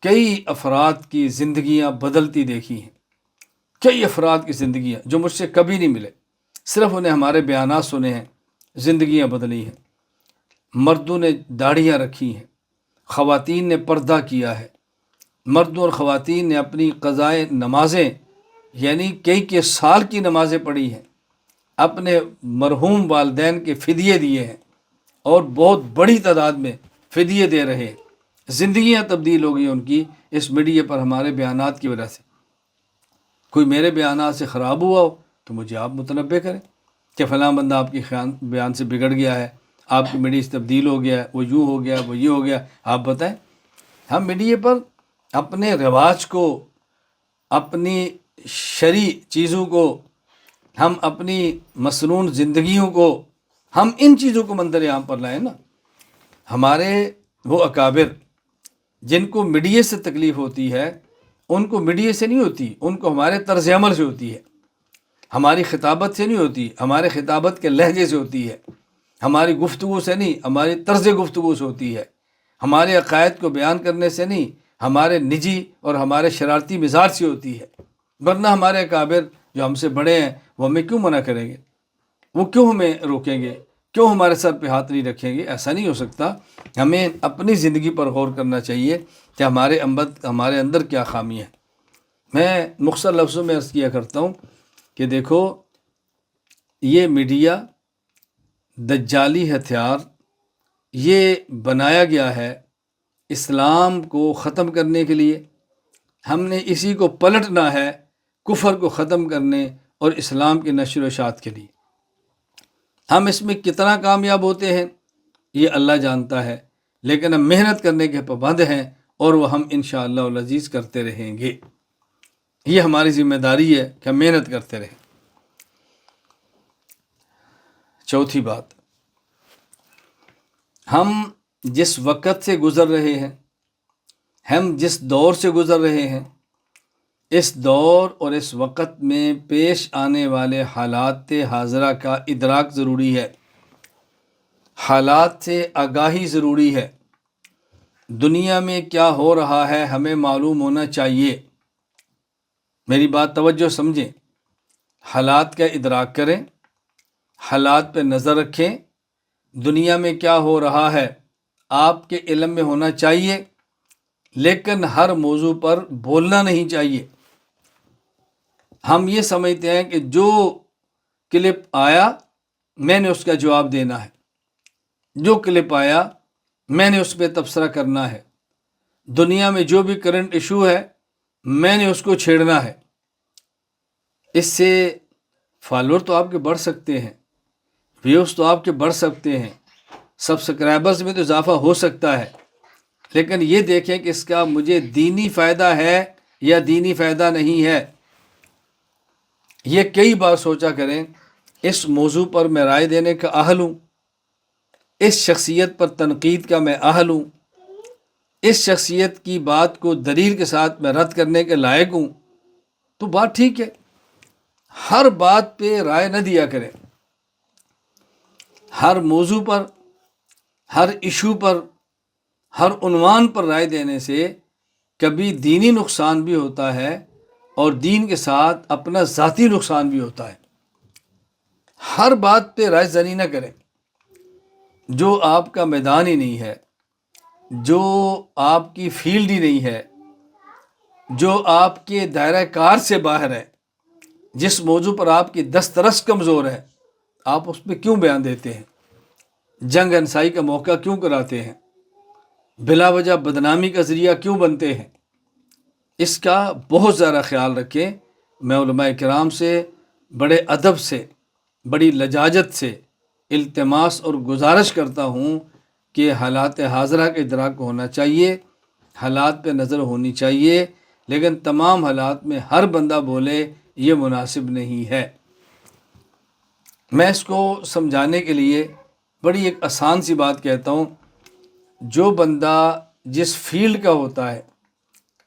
کئی افراد کی زندگیاں بدلتی دیکھی ہیں، کئی افراد کی زندگیاں جو مجھ سے کبھی نہیں ملے، صرف انہیں ہمارے بیانات سنے ہیں، زندگیاں بدلی ہیں۔ مردوں نے داڑھیاں رکھی ہیں، خواتین نے پردہ کیا ہے، مردوں اور خواتین نے اپنی قضائے نمازیں یعنی کئی سال کی نمازیں پڑھی ہیں، اپنے مرحوم والدین کے فدیے دیے ہیں، اور بہت بڑی تعداد میں فدیے دے رہے ہیں۔ زندگیاں تبدیل ہو گئی ان کی اس میڈیا پر ہمارے بیانات کی وجہ سے۔ کوئی میرے بیانات سے خراب ہوا ہو تو مجھے آپ متنبع کریں کہ فلاں بندہ آپ کی بیان سے بگڑ گیا ہے، آپ کی میڈیا سے تبدیل ہو گیا ہے، وہ یوں ہو گیا، وہ یہ ہو گیا، آپ بتائیں۔ ہم میڈیا پر اپنے رواج کو، اپنی شرعی چیزوں کو، ہم اپنی مسنون زندگیوں کو، ہم ان چیزوں کو منظر عام پر لائیں نا۔ ہمارے وہ اکابر جن کو میڈیا سے تکلیف ہوتی ہے، ان کو میڈیا سے نہیں ہوتی، ان کو ہمارے طرز عمل سے ہوتی ہے، ہماری خطابت سے نہیں ہوتی، ہمارے خطابت کے لہجے سے ہوتی ہے، ہماری گفتگو سے نہیں، ہماری طرز گفتگو سے ہوتی ہے، ہمارے عقائد کو بیان کرنے سے نہیں، ہمارے نجی اور ہمارے شرارتی مزاج سے ہوتی ہے۔ ورنہ ہمارے اکابر جو ہم سے بڑے ہیں وہ ہمیں کیوں منع کریں گے، وہ کیوں ہمیں روکیں گے، کیوں ہمارے سر پہ ہاتھ نہیں رکھیں گے؟ ایسا نہیں ہو سکتا۔ ہمیں اپنی زندگی پر غور کرنا چاہیے کہ ہمارے اندر کیا خامی ہے۔ میں مختصر لفظوں میں عرض کیا کرتا ہوں کہ دیکھو، یہ میڈیا دجالی ہتھیار یہ بنایا گیا ہے اسلام کو ختم کرنے کے لیے۔ ہم نے اسی کو پلٹنا ہے کفر کو ختم کرنے اور اسلام کی نشر و اشاعت کے لیے۔ ہم اس میں کتنا کامیاب ہوتے ہیں یہ اللہ جانتا ہے، لیکن ہم محنت کرنے کے پابند ہیں اور وہ ہم انشاءاللہ العزیز کرتے رہیں گے۔ یہ ہماری ذمہ داری ہے کہ ہم محنت کرتے رہیں۔ چوتھی بات، ہم جس وقت سے گزر رہے ہیں، ہم جس دور سے گزر رہے ہیں، اس دور اور اس وقت میں پیش آنے والے حالات حاضرہ کا ادراک ضروری ہے، حالات سے آگاہی ضروری ہے۔ دنیا میں کیا ہو رہا ہے ہمیں معلوم ہونا چاہیے۔ میری بات توجہ سمجھیں، حالات کا ادراک کریں، حالات پہ نظر رکھیں۔ دنیا میں کیا ہو رہا ہے آپ کے علم میں ہونا چاہیے، لیکن ہر موضوع پر بولنا نہیں چاہیے۔ ہم یہ سمجھتے ہیں کہ جو کلپ آیا میں نے اس کا جواب دینا ہے، جو کلپ آیا میں نے اس پہ تبصرہ کرنا ہے، دنیا میں جو بھی کرنٹ ایشو ہے میں نے اس کو چھیڑنا ہے۔ اس سے فالوور تو آپ کے بڑھ سکتے ہیں، ویوز تو آپ کے بڑھ سکتے ہیں، سبسکرائبرز میں تو اضافہ ہو سکتا ہے، لیکن یہ دیکھیں کہ اس کا مجھے دینی فائدہ ہے یا دینی فائدہ نہیں ہے۔ یہ کئی بار سوچا کریں، اس موضوع پر میں رائے دینے کا اہل ہوں، اس شخصیت پر تنقید کا میں اہل ہوں، اس شخصیت کی بات کو دلیل کے ساتھ میں رد کرنے کے لائق ہوں، تو بات ٹھیک ہے۔ ہر بات پہ رائے نہ دیا کریں، ہر موضوع پر، ہر ایشو پر، ہر عنوان پر رائے دینے سے کبھی دینی نقصان بھی ہوتا ہے اور دین کے ساتھ اپنا ذاتی نقصان بھی ہوتا ہے۔ ہر بات پہ رائے زنی نہ کریں، جو آپ کا میدان ہی نہیں ہے، جو آپ کی فیلڈ ہی نہیں ہے، جو آپ کے دائرہ کار سے باہر ہے، جس موضوع پر آپ کی دسترس کمزور ہے، آپ اس پہ کیوں بیان دیتے ہیں؟ جنگ انسائی کا موقع کیوں کراتے ہیں؟ بلا وجہ بدنامی کا ذریعہ کیوں بنتے ہیں؟ اس کا بہت زیادہ خیال رکھیں۔ میں علماء کرام سے بڑے ادب سے، بڑی لجاجت سے التماس اور گزارش کرتا ہوں کہ حالات حاضرہ کے ادراک ہونا چاہیے، حالات پہ نظر ہونی چاہیے، لیکن تمام حالات میں ہر بندہ بولے یہ مناسب نہیں ہے۔ میں اس کو سمجھانے کے لیے بڑی ایک آسان سی بات کہتا ہوں۔ جو بندہ جس فیلڈ کا ہوتا ہے،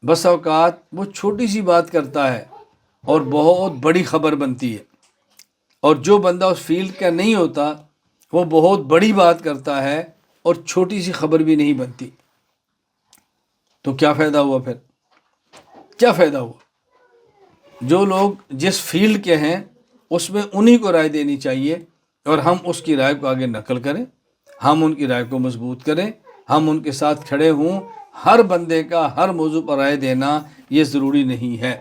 بس اوقات وہ چھوٹی سی بات کرتا ہے اور بہت بڑی خبر بنتی ہے، اور جو بندہ اس فیلڈ کا نہیں ہوتا وہ بہت بڑی بات کرتا ہے اور چھوٹی سی خبر بھی نہیں بنتی۔ تو کیا فائدہ ہوا پھر؟ کیا فائدہ ہوا؟ جو لوگ جس فیلڈ کے ہیں اس میں انہی کو رائے دینی چاہیے، اور ہم اس کی رائے کو آگے نقل کریں، ہم ان کی رائے کو مضبوط کریں، ہم ان کے ساتھ کھڑے ہوں۔ ہر بندے کا ہر موضوع پر رائے دینا یہ ضروری نہیں ہے۔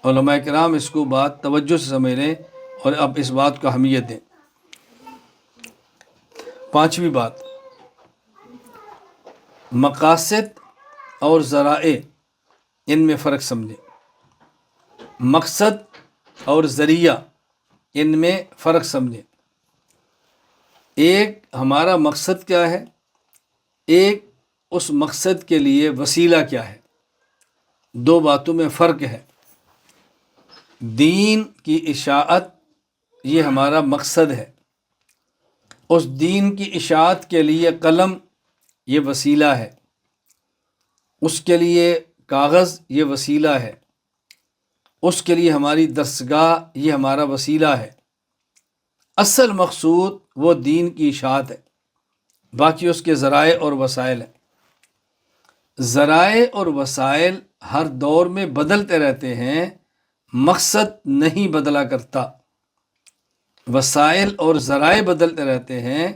علماء کرام اس کو بات توجہ سے سمجھ لیں اور اب اس بات کو اہمیت دیں۔ پانچویں بات، مقاصد اور ذرائع، ان میں فرق سمجھیں۔ مقصد اور ذریعہ، ان میں فرق سمجھیں۔ ایک ہمارا مقصد کیا ہے، ایک اس مقصد کے لیے وسیلہ کیا ہے، دو باتوں میں فرق ہے۔ دین کی اشاعت یہ ہمارا مقصد ہے، اس دین کی اشاعت کے لیے قلم یہ وسیلہ ہے، اس کے لیے کاغذ یہ وسیلہ ہے، اس کے لیے ہماری درسگاہ یہ ہمارا وسیلہ ہے۔ اصل مقصود وہ دین کی اشاعت ہے، باقی اس کے ذرائع اور وسائل ہیں۔ ذرائع اور وسائل ہر دور میں بدلتے رہتے ہیں، مقصد نہیں بدلا کرتا۔ وسائل اور ذرائع بدلتے رہتے ہیں،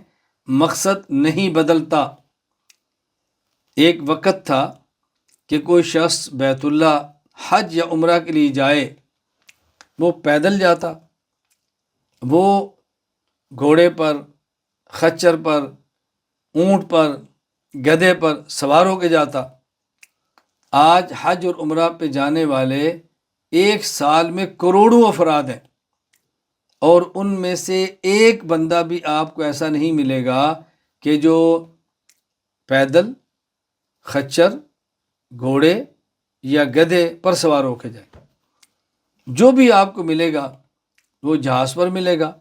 مقصد نہیں بدلتا۔ ایک وقت تھا کہ کوئی شخص بیت اللہ حج یا عمرہ کے لیے جائے، وہ پیدل جاتا، وہ گھوڑے پر، خچر پر، اونٹ پر، گدھے پر سوار ہو کے جاتا۔ آج حج اور عمرہ پہ جانے والے ایک سال میں کروڑوں افراد ہیں، اور ان میں سے ایک بندہ بھی آپ کو ایسا نہیں ملے گا کہ جو پیدل، خچر، گھوڑے یا گدھے پر سوار ہو کے جائے۔ جو بھی آپ کو ملے گا وہ جہاز پر ملے گا،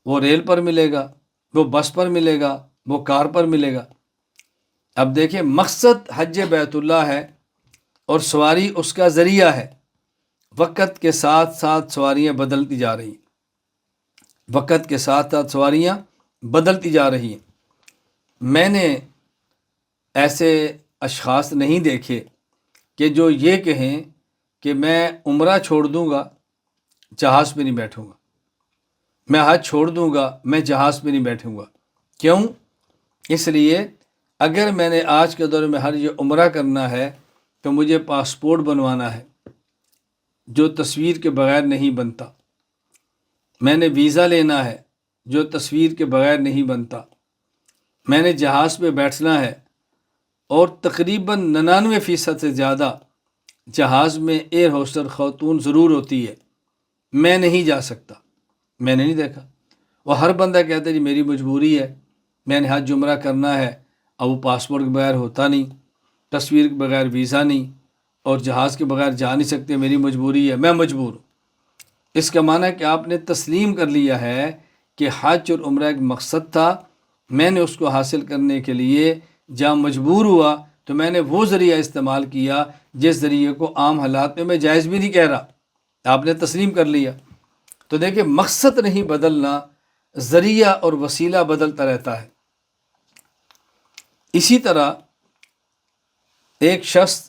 وہ ریل پر ملے گا، وہ بس پر ملے گا، وہ کار پر ملے گا۔ اب دیکھیں، مقصد حج بیت اللہ ہے اور سواری اس کا ذریعہ ہے۔ وقت کے ساتھ ساتھ سواریاں بدلتی جا رہی ہیں، وقت کے ساتھ ساتھ سواریاں بدلتی جا رہی ہیں۔ میں نے ایسے اشخاص نہیں دیکھے کہ جو یہ کہیں کہ میں عمرہ چھوڑ دوں گا، جہاز پہ نہیں بیٹھوں گا، میں حج چھوڑ دوں گا، میں جہاز پہ نہیں بیٹھوں گا۔ کیوں؟ اس لیے اگر میں نے آج کے دور میں حج عمرہ کرنا ہے تو مجھے پاسپورٹ بنوانا ہے، جو تصویر کے بغیر نہیں بنتا۔ میں نے ویزا لینا ہے، جو تصویر کے بغیر نہیں بنتا۔ میں نے جہاز پہ بیٹھنا ہے، اور تقریباً 99% سے زیادہ جہاز میں ایئر ہوسٹر خاتون ضرور ہوتی ہے۔ میں نہیں جا سکتا، میں نے نہیں دیکھا۔ وہ ہر بندہ کہتا ہے جی میری مجبوری ہے، میں نے حج عمرہ کرنا ہے، اب وہ پاسپورٹ کے بغیر ہوتا نہیں، تصویر کے بغیر ویزا نہیں، اور جہاز کے بغیر جا نہیں سکتے، میری مجبوری ہے، میں مجبور ہوں۔ اس کا معنی ہے کہ آپ نے تسلیم کر لیا ہے کہ حج اور عمرہ ایک مقصد تھا، میں نے اس کو حاصل کرنے کے لیے جہاں مجبور ہوا تو میں نے وہ ذریعہ استعمال کیا جس ذریعے کو عام حالات میں جائز بھی نہیں کہہ رہا۔ آپ نے تسلیم کر لیا۔ تو دیکھیں، مقصد نہیں بدلنا، ذریعہ اور وسیلہ بدلتا رہتا ہے۔ اسی طرح ایک شخص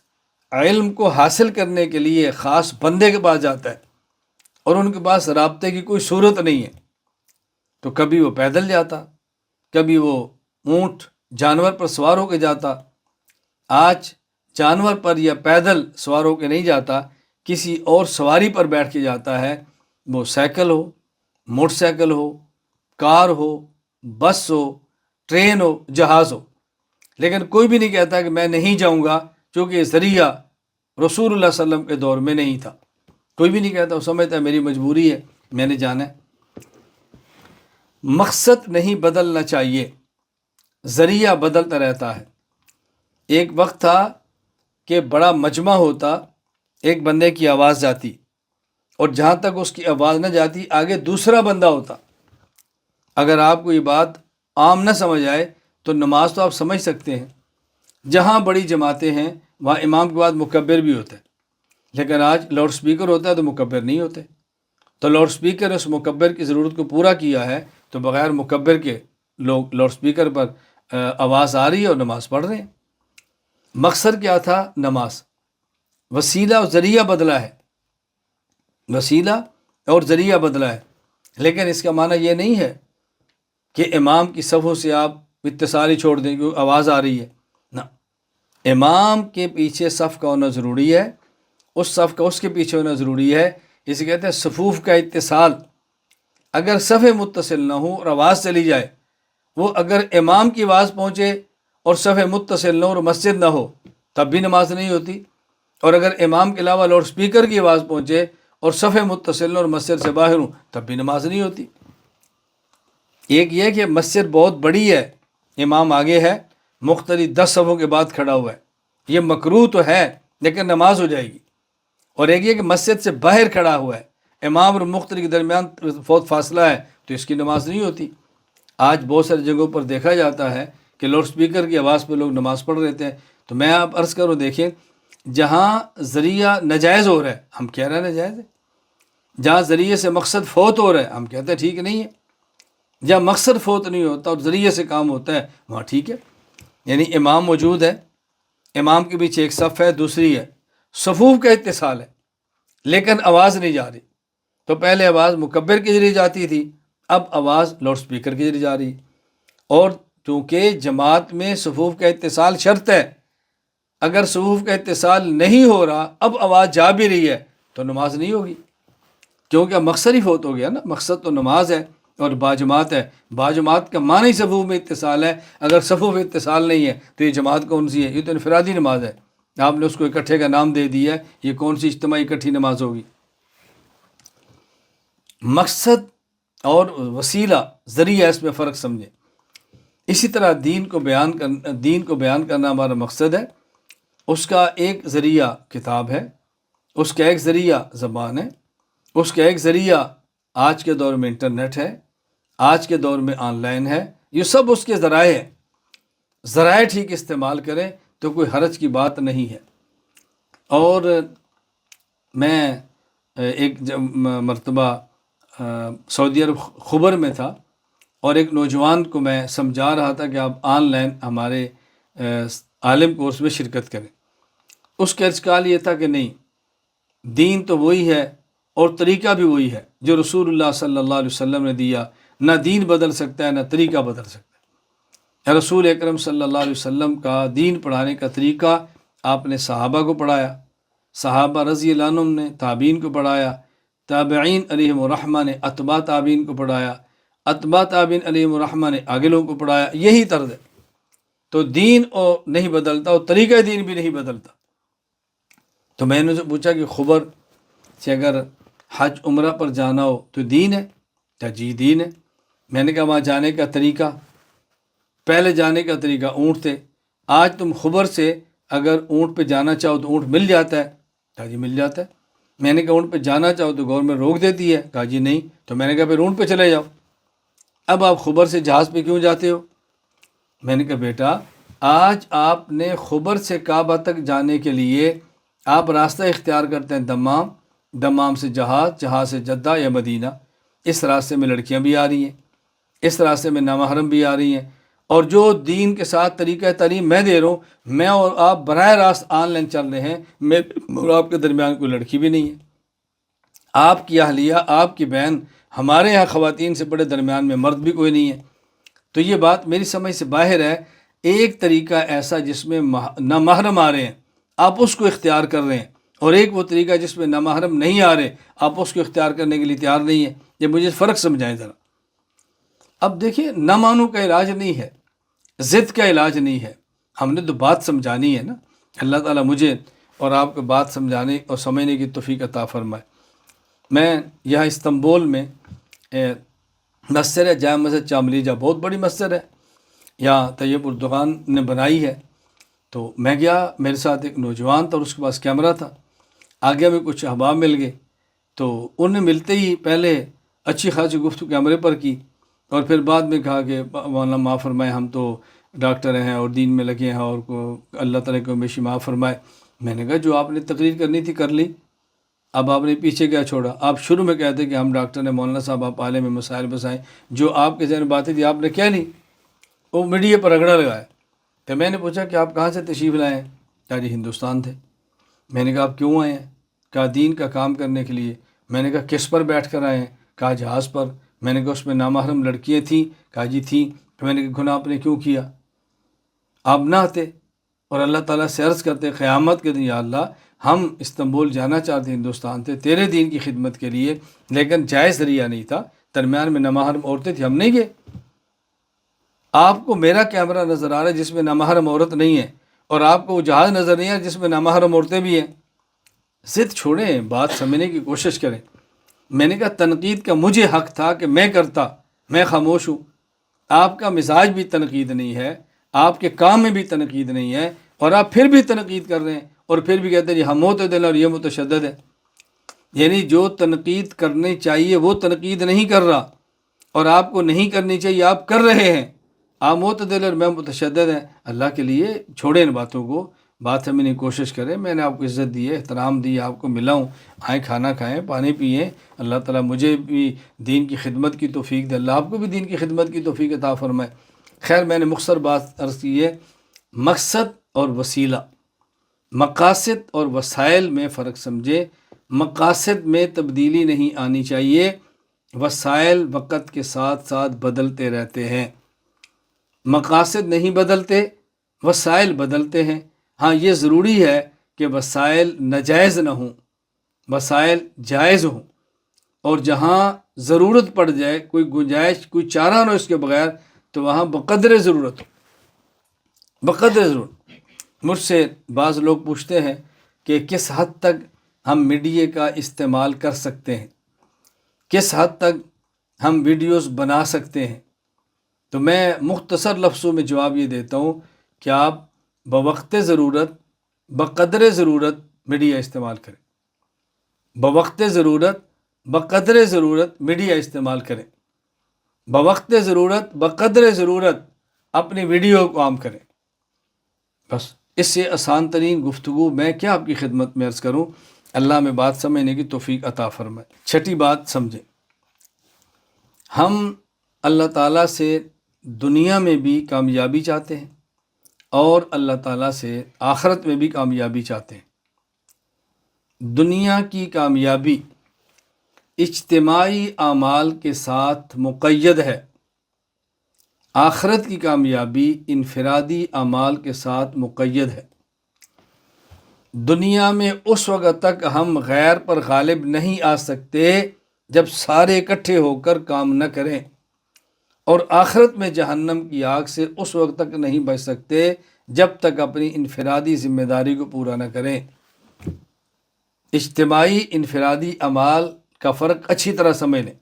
علم کو حاصل کرنے کے لیے خاص بندے کے پاس جاتا ہے اور ان کے پاس رابطے کی کوئی صورت نہیں ہے، تو کبھی وہ پیدل جاتا، کبھی وہ اونٹ جانور پر سوار ہو کے جاتا۔ آج جانور پر یا پیدل سوار ہو کے نہیں جاتا، کسی اور سواری پر بیٹھ کے جاتا ہے، وہ سائیکل ہو، موٹر سائیکل ہو، کار ہو، بس ہو، ٹرین ہو، جہاز ہو۔ لیکن کوئی بھی نہیں کہتا کہ میں نہیں جاؤں گا، چونکہ یہ ذریعہ رسول اللہ صلی اللہ علیہ وسلم کے دور میں نہیں تھا۔ کوئی بھی نہیں کہتا، وہ سمجھتا ہے میری مجبوری ہے، میں نے جانا ہے۔ مقصد نہیں بدلنا چاہیے، ذریعہ بدلتا رہتا ہے۔ ایک وقت تھا کہ بڑا مجمع ہوتا، ایک بندے کی آواز جاتی، اور جہاں تک اس کی آواز نہ جاتی آگے دوسرا بندہ ہوتا۔ اگر آپ کو یہ بات عام نہ سمجھ آئے تو نماز تو آپ سمجھ سکتے ہیں، جہاں بڑی جماعتیں ہیں وہاں امام کے بعد مکبر بھی ہوتا ہے، لیکن آج لاؤڈ سپیکر ہوتا ہے تو مکبر نہیں ہوتے۔ تو لاؤڈ سپیکر نے اس مکبر کی ضرورت کو پورا کیا ہے، تو بغیر مکبر کے لوگ لاؤڈ سپیکر پر آواز آ رہی ہے اور نماز پڑھ رہے ہیں۔ مقصد کیا تھا؟ نماز۔ وسیلہ اور ذریعہ بدلا ہے، وسیلہ اور ذریعہ بدلا ہے، لیکن اس کا معنی یہ نہیں ہے کہ امام کی صفوں سے آپ اتصال ہی چھوڑ دیں کیونکہ آواز آ رہی ہے۔ نہ، امام کے پیچھے صف کا ہونا ضروری ہے، اس صف کا اس کے پیچھے ہونا ضروری ہے۔ اسے کہتے ہیں صفوف کا اتصال۔ اگر صفیں متصل نہ ہوں اور آواز چلی جائے، وہ اگر امام کی آواز پہنچے اور صفیں متصل نہ ہو اور مسجد نہ ہو تب بھی نماز نہیں ہوتی، اور اگر امام کے علاوہ لاؤڈ سپیکر کی آواز پہنچے اور صفیں متصل نہ ہو اور مسجد سے باہر ہوں تب بھی نماز نہیں ہوتی۔ ایک یہ کہ مسجد بہت بڑی ہے، امام آگے ہے، مختلف 10 صفوں کے بعد کھڑا ہوا ہے، یہ مکروہ تو ہے لیکن نماز ہو جائے گی۔ اور ایک یہ کہ مسجد سے باہر کھڑا ہوا ہے، امام اور مختلف کے درمیان بہت فاصلہ ہے، تو اس کی نماز نہیں ہوتی۔ آج بہت ساری جگہوں پر دیکھا جاتا ہے کہ لاؤڈ سپیکر کی آواز پہ لوگ نماز پڑھ رہتے ہیں۔ تو میں آپ عرض کروں، دیکھیں، جہاں ذریعہ ناجائز ہو رہا ہے ہم کہہ رہے ہیں ناجائز ہے، جہاں ذریعے سے مقصد فوت ہو رہا ہے ہم کہتے ہیں ٹھیک نہیں ہے، جہاں مقصد فوت نہیں ہوتا اور ذریعے سے کام ہوتا ہے وہاں ٹھیک ہے۔ یعنی امام موجود ہے، امام کے پیچھے ایک صف ہے، دوسری ہے، صفوف کا اتصال ہے، لیکن آواز نہیں جا رہی۔ تو پہلے آواز مکبر کے ذریعے جاتی تھی، اب آواز لاؤڈ سپیکر کے ذریعے جا رہی، اور چونکہ جماعت میں صفوف کا اتصال شرط ہے، اگر صفوف کا اتصال نہیں ہو رہا، اب آواز جا بھی رہی ہے تو نماز نہیں ہوگی، کیونکہ مقصد ہی فوت ہو گیا نا۔ مقصد تو نماز ہے اور باجماعت ہے، باجماعت کا معنی ہی صفوف میں اتصال ہے۔ اگر صفوف میں اتصال نہیں ہے تو یہ جماعت کون سی ہے؟ یہ تو انفرادی نماز ہے، آپ نے اس کو اکٹھے کا نام دے دیا ہے، یہ کون سی اجتماعی اکٹھی نماز ہوگی؟ مقصد اور وسیلہ ذریعہ، اس میں فرق سمجھیں۔ اسی طرح دین کو بیان کرنا ہمارا مقصد ہے۔ اس کا ایک ذریعہ کتاب ہے، اس کا ایک ذریعہ زبان ہے، اس کا ایک ذریعہ آج کے دور میں انٹرنیٹ ہے، آج کے دور میں آن لائن ہے۔ یہ سب اس کے ذرائع ہیں۔ ذرائع ٹھیک استعمال کریں تو کوئی حرج کی بات نہیں ہے۔ اور میں ایک مرتبہ سعودی عرب خبر میں تھا، اور ایک نوجوان کو میں سمجھا رہا تھا کہ آپ آن لائن ہمارے عالم کورس میں شرکت کریں۔ اس کا اشکال یہ تھا کہ نہیں، دین تو وہی ہے اور طریقہ بھی وہی ہے جو رسول اللہ صلی اللہ علیہ وسلم نے دیا۔ نہ دین بدل سکتا ہے، نہ طریقہ بدل سکتا ہے۔ رسول اکرم صلی اللہ علیہ وسلم کا دین پڑھانے کا طریقہ آپ نے صحابہ کو پڑھایا، صحابہ رضی اللہ عنہم نے تابعین کو پڑھایا، تابعین علیہم الرحمہ نے اتباع تابعین کو پڑھایا، اتباع تابعین علیہم الرحمہ نے آگے لوگوں کو پڑھایا۔ یہی طرز ہے۔ تو دین نہیں بدلتا اور طریقہ دین بھی نہیں بدلتا۔ تو میں نے پوچھا کہ خبر سے اگر حج عمرہ پر جانا ہو تو دین ہے؟ کہا جی دین ہے۔ میں نے کہا وہاں جانے کا طریقہ، پہلے جانے کا طریقہ اونٹ تھے، آج تم خبر سے اگر اونٹ پہ جانا چاہو تو اونٹ مل جاتا ہے؟ کہا جی مل جاتا ہے۔ میں نے کہا اونٹ پہ جانا چاہو تو گورنمنٹ روک دیتی ہے؟ کہا جی نہیں۔ تو میں نے کہا پھر اونٹ پہ چلے جاؤ۔ اب آپ خبر سے جہاز پہ کیوں جاتے ہو؟ میں نے کہا بیٹا آج آپ نے خبر سے کعبہ تک جانے کے لیے آپ راستہ اختیار کرتے ہیں دمام، دمام سے جہاز، جہاز سے جدہ یا مدینہ۔ اس راستے میں لڑکیاں بھی آ رہی ہیں، اس راستے میں نامحرم بھی آ رہی ہیں، اور جو دین کے ساتھ طریقہ تعلیم میں دے رہا ہوں، میں اور آپ براہ راست آن لائن چل رہے ہیں، میں اور آپ کے درمیان کوئی لڑکی بھی نہیں ہے۔ آپ کی اہلیہ، آپ کی بہن، ہمارے یہاں خواتین سے بڑے درمیان میں مرد بھی کوئی نہیں ہے۔ تو یہ بات میری سمجھ سے باہر ہے۔ ایک طریقہ ایسا جس میں نامحرم آ رہے ہیں، آپ اس کو اختیار کر رہے ہیں، اور ایک وہ طریقہ جس میں نامحرم نہیں آ رہے، آپ اس کو اختیار کرنے کے لیے تیار نہیں ہیں۔ یہ مجھے فرق سمجھائیں ذرا۔ اب دیکھیے، نہ مانو کا علاج نہیں ہے، ضد کا علاج نہیں ہے۔ ہم نے تو بات سمجھانی ہے نا۔ اللہ تعالیٰ مجھے اور آپ کو بات سمجھانے اور سمجھنے کی توفیق عطا فرمائے۔ میں یہاں استنبول میں مسجد ہے، جامع مسجد چاملیجہ، بہت بڑی مسجد ہے، یہاں طیب اردغان نے بنائی ہے۔ تو میں گیا، میرے ساتھ ایک نوجوان تھا اور اس کے پاس کیمرہ تھا۔ آگے میں کچھ احباب مل گئے، تو انہوں نے ملتے ہی پہلے اچھی خاصی گفتگو کیمرے پر کی، اور پھر بعد میں کہا کہ مولانا معاف فرمائے، ہم تو ڈاکٹر ہیں اور دین میں لگے ہیں، اور اللہ تعالیٰ کو ہمیشہ معاف فرمائے۔ میں نے کہا جو آپ نے تقریر کرنی تھی کر لی، اب آپ نے پیچھے کیا چھوڑا؟ آپ شروع میں کہتے کہ ہم ڈاکٹر ہیں، مولانا صاحب آپ عالم میں مسائل بسائیں، جو آپ کے ذہن میں باتیں تھی آپ نے کیا نہیں، وہ میڈیا پر رگڑا لگایا۔ تو میں نے پوچھا کہ آپ کہاں سے تشریف لائے ہیں؟ کہا جی ہندوستان تھے۔ میں نے کہا آپ کیوں آئے ہیں؟ کہا دین کا کام کرنے کے لیے۔ میں نے کہا کس پر بیٹھ کر آئے ہیں؟ کہا جہاز پر۔ میں نے کہا اس میں نامحرم لڑکیاں تھیں؟ کہا جی تھیں۔ تو میں نے کہا گناہ آپ نے کیوں کیا؟ آپ نہ آتے اور اللہ تعالیٰ سے عرض کرتے قیامت کے دن، یا اللہ ہم استنبول جانا چاہتے ہندوستان تھے تیرے دین کی خدمت کے لیے، لیکن جائز ذریعہ نہیں تھا، درمیان میں نامحرم عورتیں تھیں، ہم نہیں گئے۔ آپ کو میرا کیمرہ نظر آ رہا ہے جس میں نامحرم عورت نہیں ہے، اور آپ کو وہ جہاز نظر نہیں آ رہا جس میں نامحرم عورتیں بھی ہیں۔ ضد چھوڑیں، بات سمجھنے کی کوشش کریں۔ میں نے کہا تنقید کا مجھے حق تھا کہ میں کرتا، میں خاموش ہوں۔ آپ کا مزاج بھی تنقید نہیں ہے، آپ کے کام میں بھی تنقید نہیں ہے، اور آپ پھر بھی تنقید کر رہے ہیں، اور پھر بھی کہتے ہیں جی ہم معتدل اور یہ متشدد ہے۔ یعنی جو تنقید کرنی چاہیے وہ تنقید نہیں کر رہا، اور آپ کو نہیں کرنی چاہیے آپ کر رہے ہیں۔ آپ معتدل اور میں متشدد ہیں۔ اللہ کے لیے چھوڑیں ان باتوں کو، بات سمجھنے کی کوشش کریں۔ میں نے آپ کو عزت دی ہے، احترام دی ہے، آپ کو ملا ہوں، آئیں کھانا کھائیں، پانی پئیں۔ اللہ تعالیٰ مجھے بھی دین کی خدمت کی توفیق دے، اللہ آپ کو بھی دین کی خدمت کی توفیق عطا فرمائے۔ خیر، میں نے مختصر بات عرض کی ہے، مقصد اور وسیلہ، مقاصد اور وسائل میں فرق سمجھے۔ مقاصد میں تبدیلی نہیں آنی چاہیے، وسائل وقت کے ساتھ ساتھ بدلتے رہتے ہیں۔ مقاصد نہیں بدلتے، وسائل بدلتے ہیں۔ ہاں یہ ضروری ہے کہ وسائل ناجائز نہ ہوں، وسائل جائز ہوں، اور جہاں ضرورت پڑ جائے، کوئی گنجائش، کوئی چارہ نہ ہو اس کے بغیر، تو وہاں بقدر ضرورت ہو، بقدر ضرورت۔ مجھ سے بعض لوگ پوچھتے ہیں کہ کس حد تک ہم میڈیا کا استعمال کر سکتے ہیں، کس حد تک ہم ویڈیوز بنا سکتے ہیں۔ تو میں مختصر لفظوں میں جواب یہ دیتا ہوں کہ آپ بوقت ضرورت بقدر ضرورت میڈیا استعمال کریں، بوقت ضرورت بقدر ضرورت میڈیا استعمال کریں، بوقت ضرورت بقدر ضرورت اپنی ویڈیو کو عام کریں۔ بس اس سے آسان ترین گفتگو میں کیا آپ کی خدمت میں عرض کروں، اللہ میں بات سمجھنے کی توفیق عطا فرمائے۔ چھٹی بات سمجھیں، ہم اللہ تعالیٰ سے دنیا میں بھی کامیابی چاہتے ہیں اور اللہ تعالیٰ سے آخرت میں بھی کامیابی چاہتے ہیں۔ دنیا کی کامیابی اجتماعی اعمال کے ساتھ مقید ہے، آخرت کی کامیابی انفرادی اعمال کے ساتھ مقید ہے۔ دنیا میں اس وقت تک ہم غیر پر غالب نہیں آ سکتے جب سارے اکٹھے ہو کر کام نہ کریں، اور آخرت میں جہنم کی آگ سے اس وقت تک نہیں بچ سکتے جب تک اپنی انفرادی ذمہ داری کو پورا نہ کریں۔ اجتماعی انفرادی اعمال کا فرق اچھی طرح سمجھ لیں۔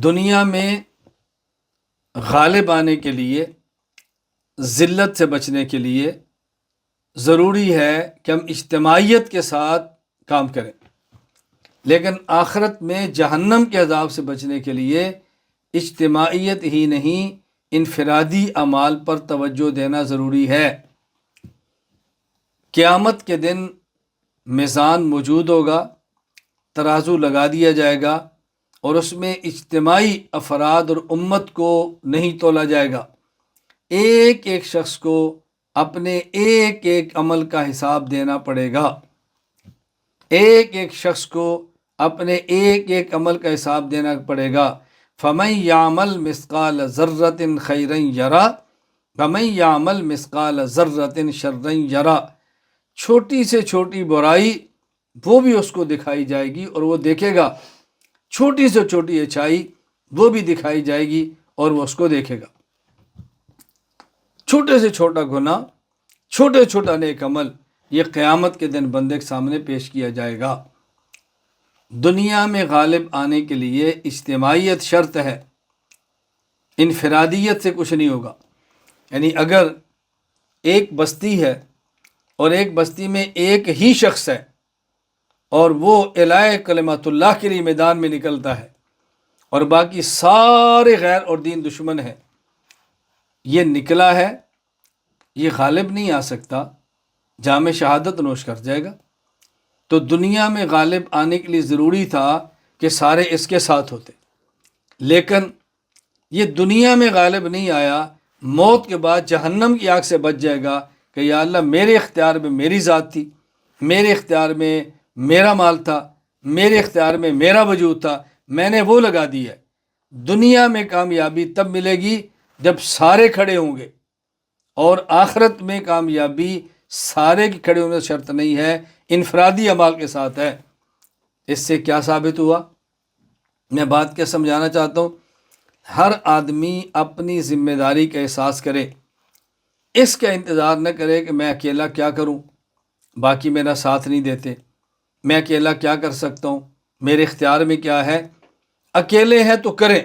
دنیا میں غالب آنے کے لیے، ذلت سے بچنے کے لیے ضروری ہے کہ ہم اجتماعیت کے ساتھ کام کریں، لیکن آخرت میں جہنم کے عذاب سے بچنے کے لیے اجتماعیت ہی نہیں، انفرادی اعمال پر توجہ دینا ضروری ہے۔ قیامت کے دن میزان موجود ہوگا، ترازو لگا دیا جائے گا، اور اس میں اجتماعی افراد اور امت کو نہیں تولا جائے گا، ایک ایک شخص کو اپنے ایک ایک عمل کا حساب دینا پڑے گا، ایک ایک شخص کو اپنے ایک ایک عمل کا حساب دینا پڑے گا۔ فَمَن يَعْمَلْ مِثْقَالَ ذَرَّةٍ خَيْرًا يَرَهُ وَمَن يَعْمَلْ مِثْقَالَ ذَرَّةٍ شَرًّا يَرَهُ۔ چھوٹی سے چھوٹی برائی وہ بھی اس کو دکھائی جائے گی اور وہ دیکھے گا، چھوٹی سے چھوٹی اچھائی وہ بھی دکھائی جائے گی اور وہ اس کو دیکھے گا۔ چھوٹے سے چھوٹا گناہ، چھوٹے چھوٹا نیک عمل، یہ قیامت کے دن بندے کے سامنے پیش کیا جائے گا۔ دنیا میں غالب آنے کے لیے اجتماعیت شرط ہے، انفرادیت سے کچھ نہیں ہوگا۔ یعنی اگر ایک بستی ہے اور ایک بستی میں ایک ہی شخص ہے اور وہ اعلاء کلمت اللہ کے لیے میدان میں نکلتا ہے اور باقی سارے غیر اور دین دشمن ہیں، یہ نکلا ہے، یہ غالب نہیں آ سکتا، جام شہادت نوش کر جائے گا۔ تو دنیا میں غالب آنے کے لیے ضروری تھا کہ سارے اس کے ساتھ ہوتے، لیکن یہ دنیا میں غالب نہیں آیا، موت کے بعد جہنم کی آگ سے بچ جائے گا کہ یا اللہ میرے اختیار میں میری ذات تھی، میرے اختیار میں میرا مال تھا، میرے اختیار میں میرا وجود تھا، میں نے وہ لگا دی ہے۔ دنیا میں کامیابی تب ملے گی جب سارے کھڑے ہوں گے، اور آخرت میں کامیابی سارے کی کھڑے ہونے شرط نہیں ہے، انفرادی اعمال کے ساتھ ہے۔ اس سے کیا ثابت ہوا؟ میں بات کیا سمجھانا چاہتا ہوں، ہر آدمی اپنی ذمہ داری کا احساس کرے، اس کا انتظار نہ کرے کہ میں اکیلا کیا کروں، باقی میرا ساتھ نہیں دیتے، میں اکیلا کیا کر سکتا ہوں، میرے اختیار میں کیا ہے۔ اکیلے ہیں تو کریں،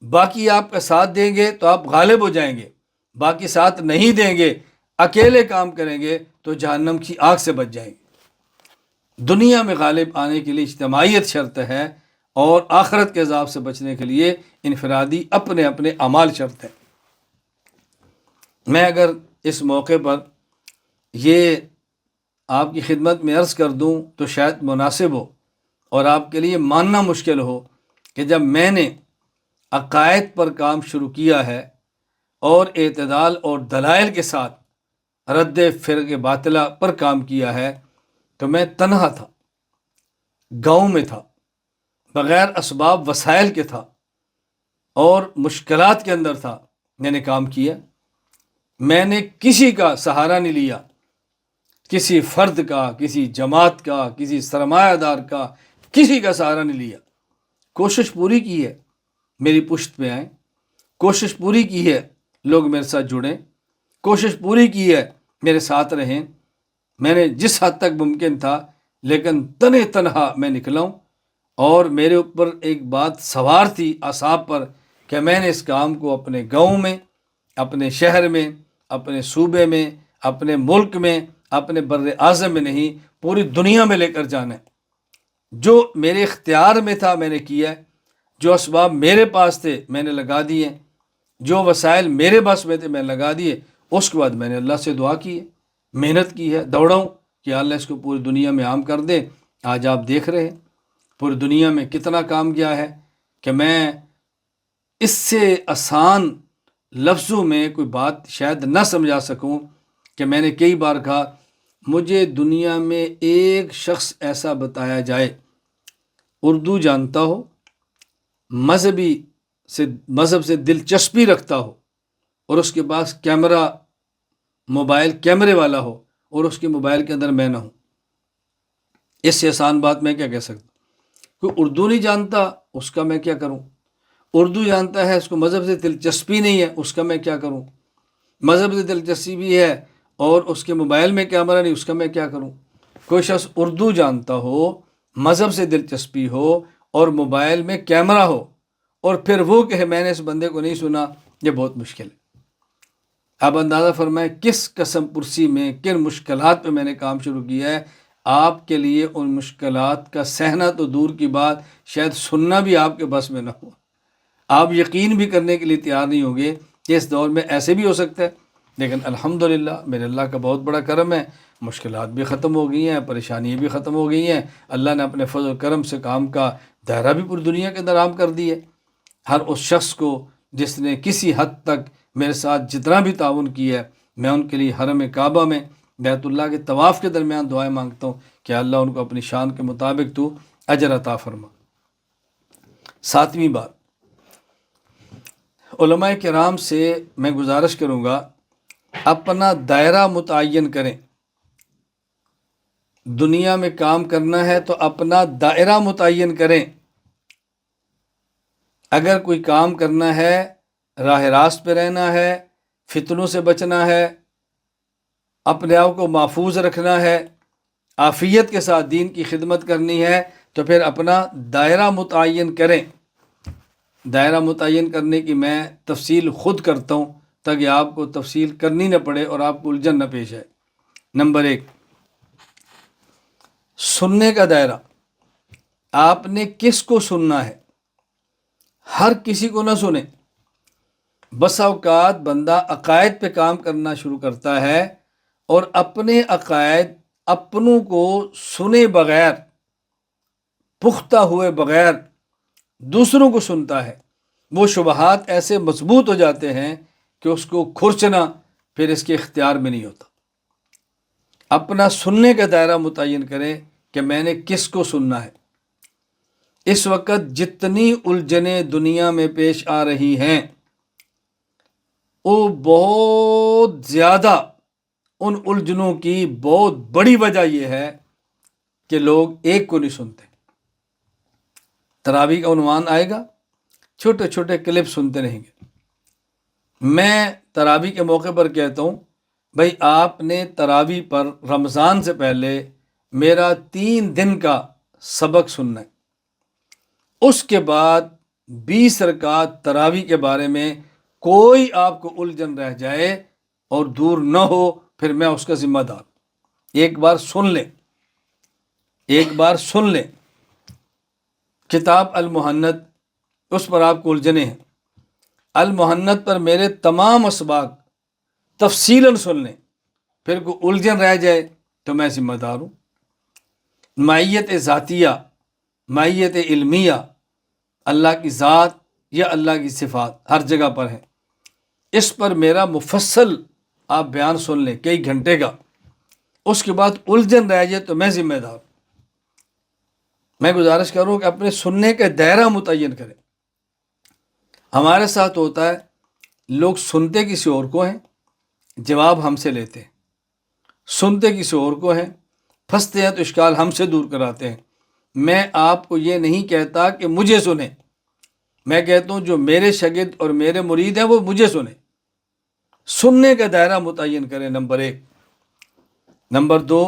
باقی آپ کا ساتھ دیں گے تو آپ غالب ہو جائیں گے، باقی ساتھ نہیں دیں گے، اکیلے کام کریں گے تو جہنم کی آگ سے بچ جائیں گے۔ دنیا میں غالب آنے کے لیے اجتماعیت شرط ہے، اور آخرت کے عذاب سے بچنے کے لیے انفرادی اپنے اپنے اعمال شرط ہے۔ میں اگر اس موقع پر یہ آپ کی خدمت میں عرض کر دوں تو شاید مناسب ہو اور آپ کے لیے ماننا مشکل ہو کہ جب میں نے عقائد پر کام شروع کیا ہے اور اعتدال اور دلائل کے ساتھ رد فرق باطلہ پر کام کیا ہے، تو میں تنہا تھا، گاؤں میں تھا، بغیر اسباب وسائل کے تھا اور مشکلات کے اندر تھا، میں نے کام کیا۔ میں نے کسی کا سہارا نہیں لیا، کسی فرد کا، کسی جماعت کا، کسی سرمایہ دار کا، کسی کا سہارا نہیں لیا۔ کوشش پوری کی ہے میری پشت پہ آئیں، کوشش پوری کی ہے لوگ میرے ساتھ جڑیں، کوشش پوری کی ہے میرے ساتھ رہیں۔ میں نے جس حد تک ممکن تھا، لیکن تنہا میں نکلا ہوں، اور میرے اوپر ایک بات سوار تھی اعصاب پر کہ میں نے اس کام کو اپنے گاؤں میں، اپنے شہر میں، اپنے صوبے میں، اپنے ملک میں، اپنے بر اعظم میں نہیں، پوری دنیا میں لے کر جانا ہے۔ جو میرے اختیار میں تھا میں نے کیا ہے، جو اسباب میرے پاس تھے میں نے لگا دیے، جو وسائل میرے بس میں تھے میں نے لگا دیے۔ اس کے بعد میں نے اللہ سے دعا کی ہے، محنت کی ہے، دوڑا ہوں کہ اللہ اس کو پوری دنیا میں عام کر دے۔ آج آپ دیکھ رہے ہیں پوری دنیا میں کتنا کام کیا ہے کہ میں اس سے آسان لفظوں میں کوئی بات شاید نہ سمجھا سکوں کہ میں نے کئی بار کہا مجھے دنیا میں ایک شخص ایسا بتایا جائے، اردو جانتا ہو، مذہب سے دلچسپی رکھتا ہو، اور اس کے پاس کیمرہ، موبائل کیمرے والا ہو، اور اس کے موبائل کے اندر میں نہ ہوں۔ اس سے آسان بات میں کیا کہہ سکتا؟ کوئی اردو نہیں جانتا، اس کا میں کیا کروں؟ اردو جانتا ہے، اس کو مذہب سے دلچسپی نہیں ہے، اس کا میں کیا کروں؟ مذہب سے دلچسپی بھی ہے اور اس کے موبائل میں کیمرہ نہیں، اس کا میں کیا کروں؟ کوئی شخص اردو جانتا ہو، مذہب سے دلچسپی ہو اور موبائل میں کیمرہ ہو، اور پھر وہ کہے میں نے اس بندے کو نہیں سنا، یہ بہت مشکل ہے۔ اب اندازہ فرمائیں کس قسم پرسی میں، کن مشکلات پہ میں نے کام شروع کیا ہے۔ آپ کے لیے ان مشکلات کا سہنا تو دور کی بات، شاید سننا بھی آپ کے بس میں نہ ہو۔ آپ یقین بھی کرنے کے لیے تیار نہیں ہوں گے کہ اس دور میں ایسے بھی ہو سکتا ہے۔ لیکن الحمدللہ میرے اللہ کا بہت بڑا کرم ہے، مشکلات بھی ختم ہو گئی ہیں، پریشانیاں بھی ختم ہو گئی ہیں۔ اللہ نے اپنے فضل و کرم سے کام کا دائرہ بھی پوری دنیا کے اندر عام کر دی ہے۔ ہر اس شخص کو جس نے کسی حد تک میرے ساتھ جتنا بھی تعاون کیا ہے، میں ان کے لیے حرم کعبہ میں بیت اللہ کے طواف کے درمیان دعائیں مانگتا ہوں کہ اللہ ان کو اپنی شان کے مطابق تو اجر عطا فرما۔ ساتویں بات، علماء کرام سے میں گزارش کروں گا اپنا دائرہ متعین کریں۔ دنیا میں کام کرنا ہے تو اپنا دائرہ متعین کریں۔ اگر کوئی کام کرنا ہے، راہ راست پہ رہنا ہے، فتنوں سے بچنا ہے، اپنے آپ کو محفوظ رکھنا ہے، عافیت کے ساتھ دین کی خدمت کرنی ہے، تو پھر اپنا دائرہ متعین کریں۔ دائرہ متعین کرنے کی میں تفصیل خود کرتا ہوں تاکہ آپ کو تفصیل کرنی نہ پڑے اور آپ کو الجھن نہ پیش آئے۔ نمبر 1، سننے کا دائرہ۔ آپ نے کس کو سننا ہے؟ ہر کسی کو نہ سنیں۔ بس اوقات بندہ عقائد پہ کام کرنا شروع کرتا ہے اور اپنے عقائد اپنوں کو سنے بغیر، پختہ ہوئے بغیر دوسروں کو سنتا ہے۔ وہ شبہات ایسے مضبوط ہو جاتے ہیں کہ اس کو کھرچنا پھر اس کے اختیار میں نہیں ہوتا۔ اپنا سننے کا دائرہ متعین کریں کہ میں نے کس کو سننا ہے۔ اس وقت جتنی الجھنیں دنیا میں پیش آ رہی ہیں، وہ بہت زیادہ، ان الجھنوں کی بہت بڑی وجہ یہ ہے کہ لوگ ایک کو نہیں سنتے۔ تراویح کا عنوان آئے گا، چھوٹے چھوٹے کلپ سنتے رہیں گے۔ میں تراویح کے موقع پر کہتا ہوں بھائی آپ نے تراویح پر رمضان سے پہلے میرا 3 دن کا سبق سننا ہے۔ اس کے بعد 20 رکعت تراویح کے بارے میں کوئی آپ کو الجھن رہ جائے اور دور نہ ہو، پھر میں اس کا ذمہ دار۔ ایک بار سن لیں، ایک بار سن لیں۔ کتاب المحنت، اس پر آپ کو الجھنے ہیں۔ المحنت پر میرے تمام اسباق تفصیلاً سن لیں، پھر کوئی الجھن رہ جائے تو میں ذمہ دار ہوں۔ معیت ذاتیہ، معیت علمیہ، اللہ کی ذات یا اللہ کی صفات ہر جگہ پر ہیں۔ اس پر میرا مفصل آپ بیان سن لیں، کئی گھنٹے کا۔ اس کے بعد الجھن رہ جائے تو میں ذمہ دار ہوں۔ میں گزارش کروں کہ اپنے سننے کا دائرہ متعین کریں۔ ہمارے ساتھ ہوتا ہے لوگ سنتے کسی اور کو ہیں، جواب ہم سے لیتے ہیں، سنتے کسی اور کو ہیں، پھنستے ہیں تو اشکال ہم سے دور کراتے ہیں۔ میں آپ کو یہ نہیں کہتا کہ مجھے سنیں، میں کہتا ہوں جو میرے شاگرد اور میرے مرید ہیں وہ مجھے سنیں۔ سننے کا دائرہ متعین کریں، نمبر 1۔ نمبر 2،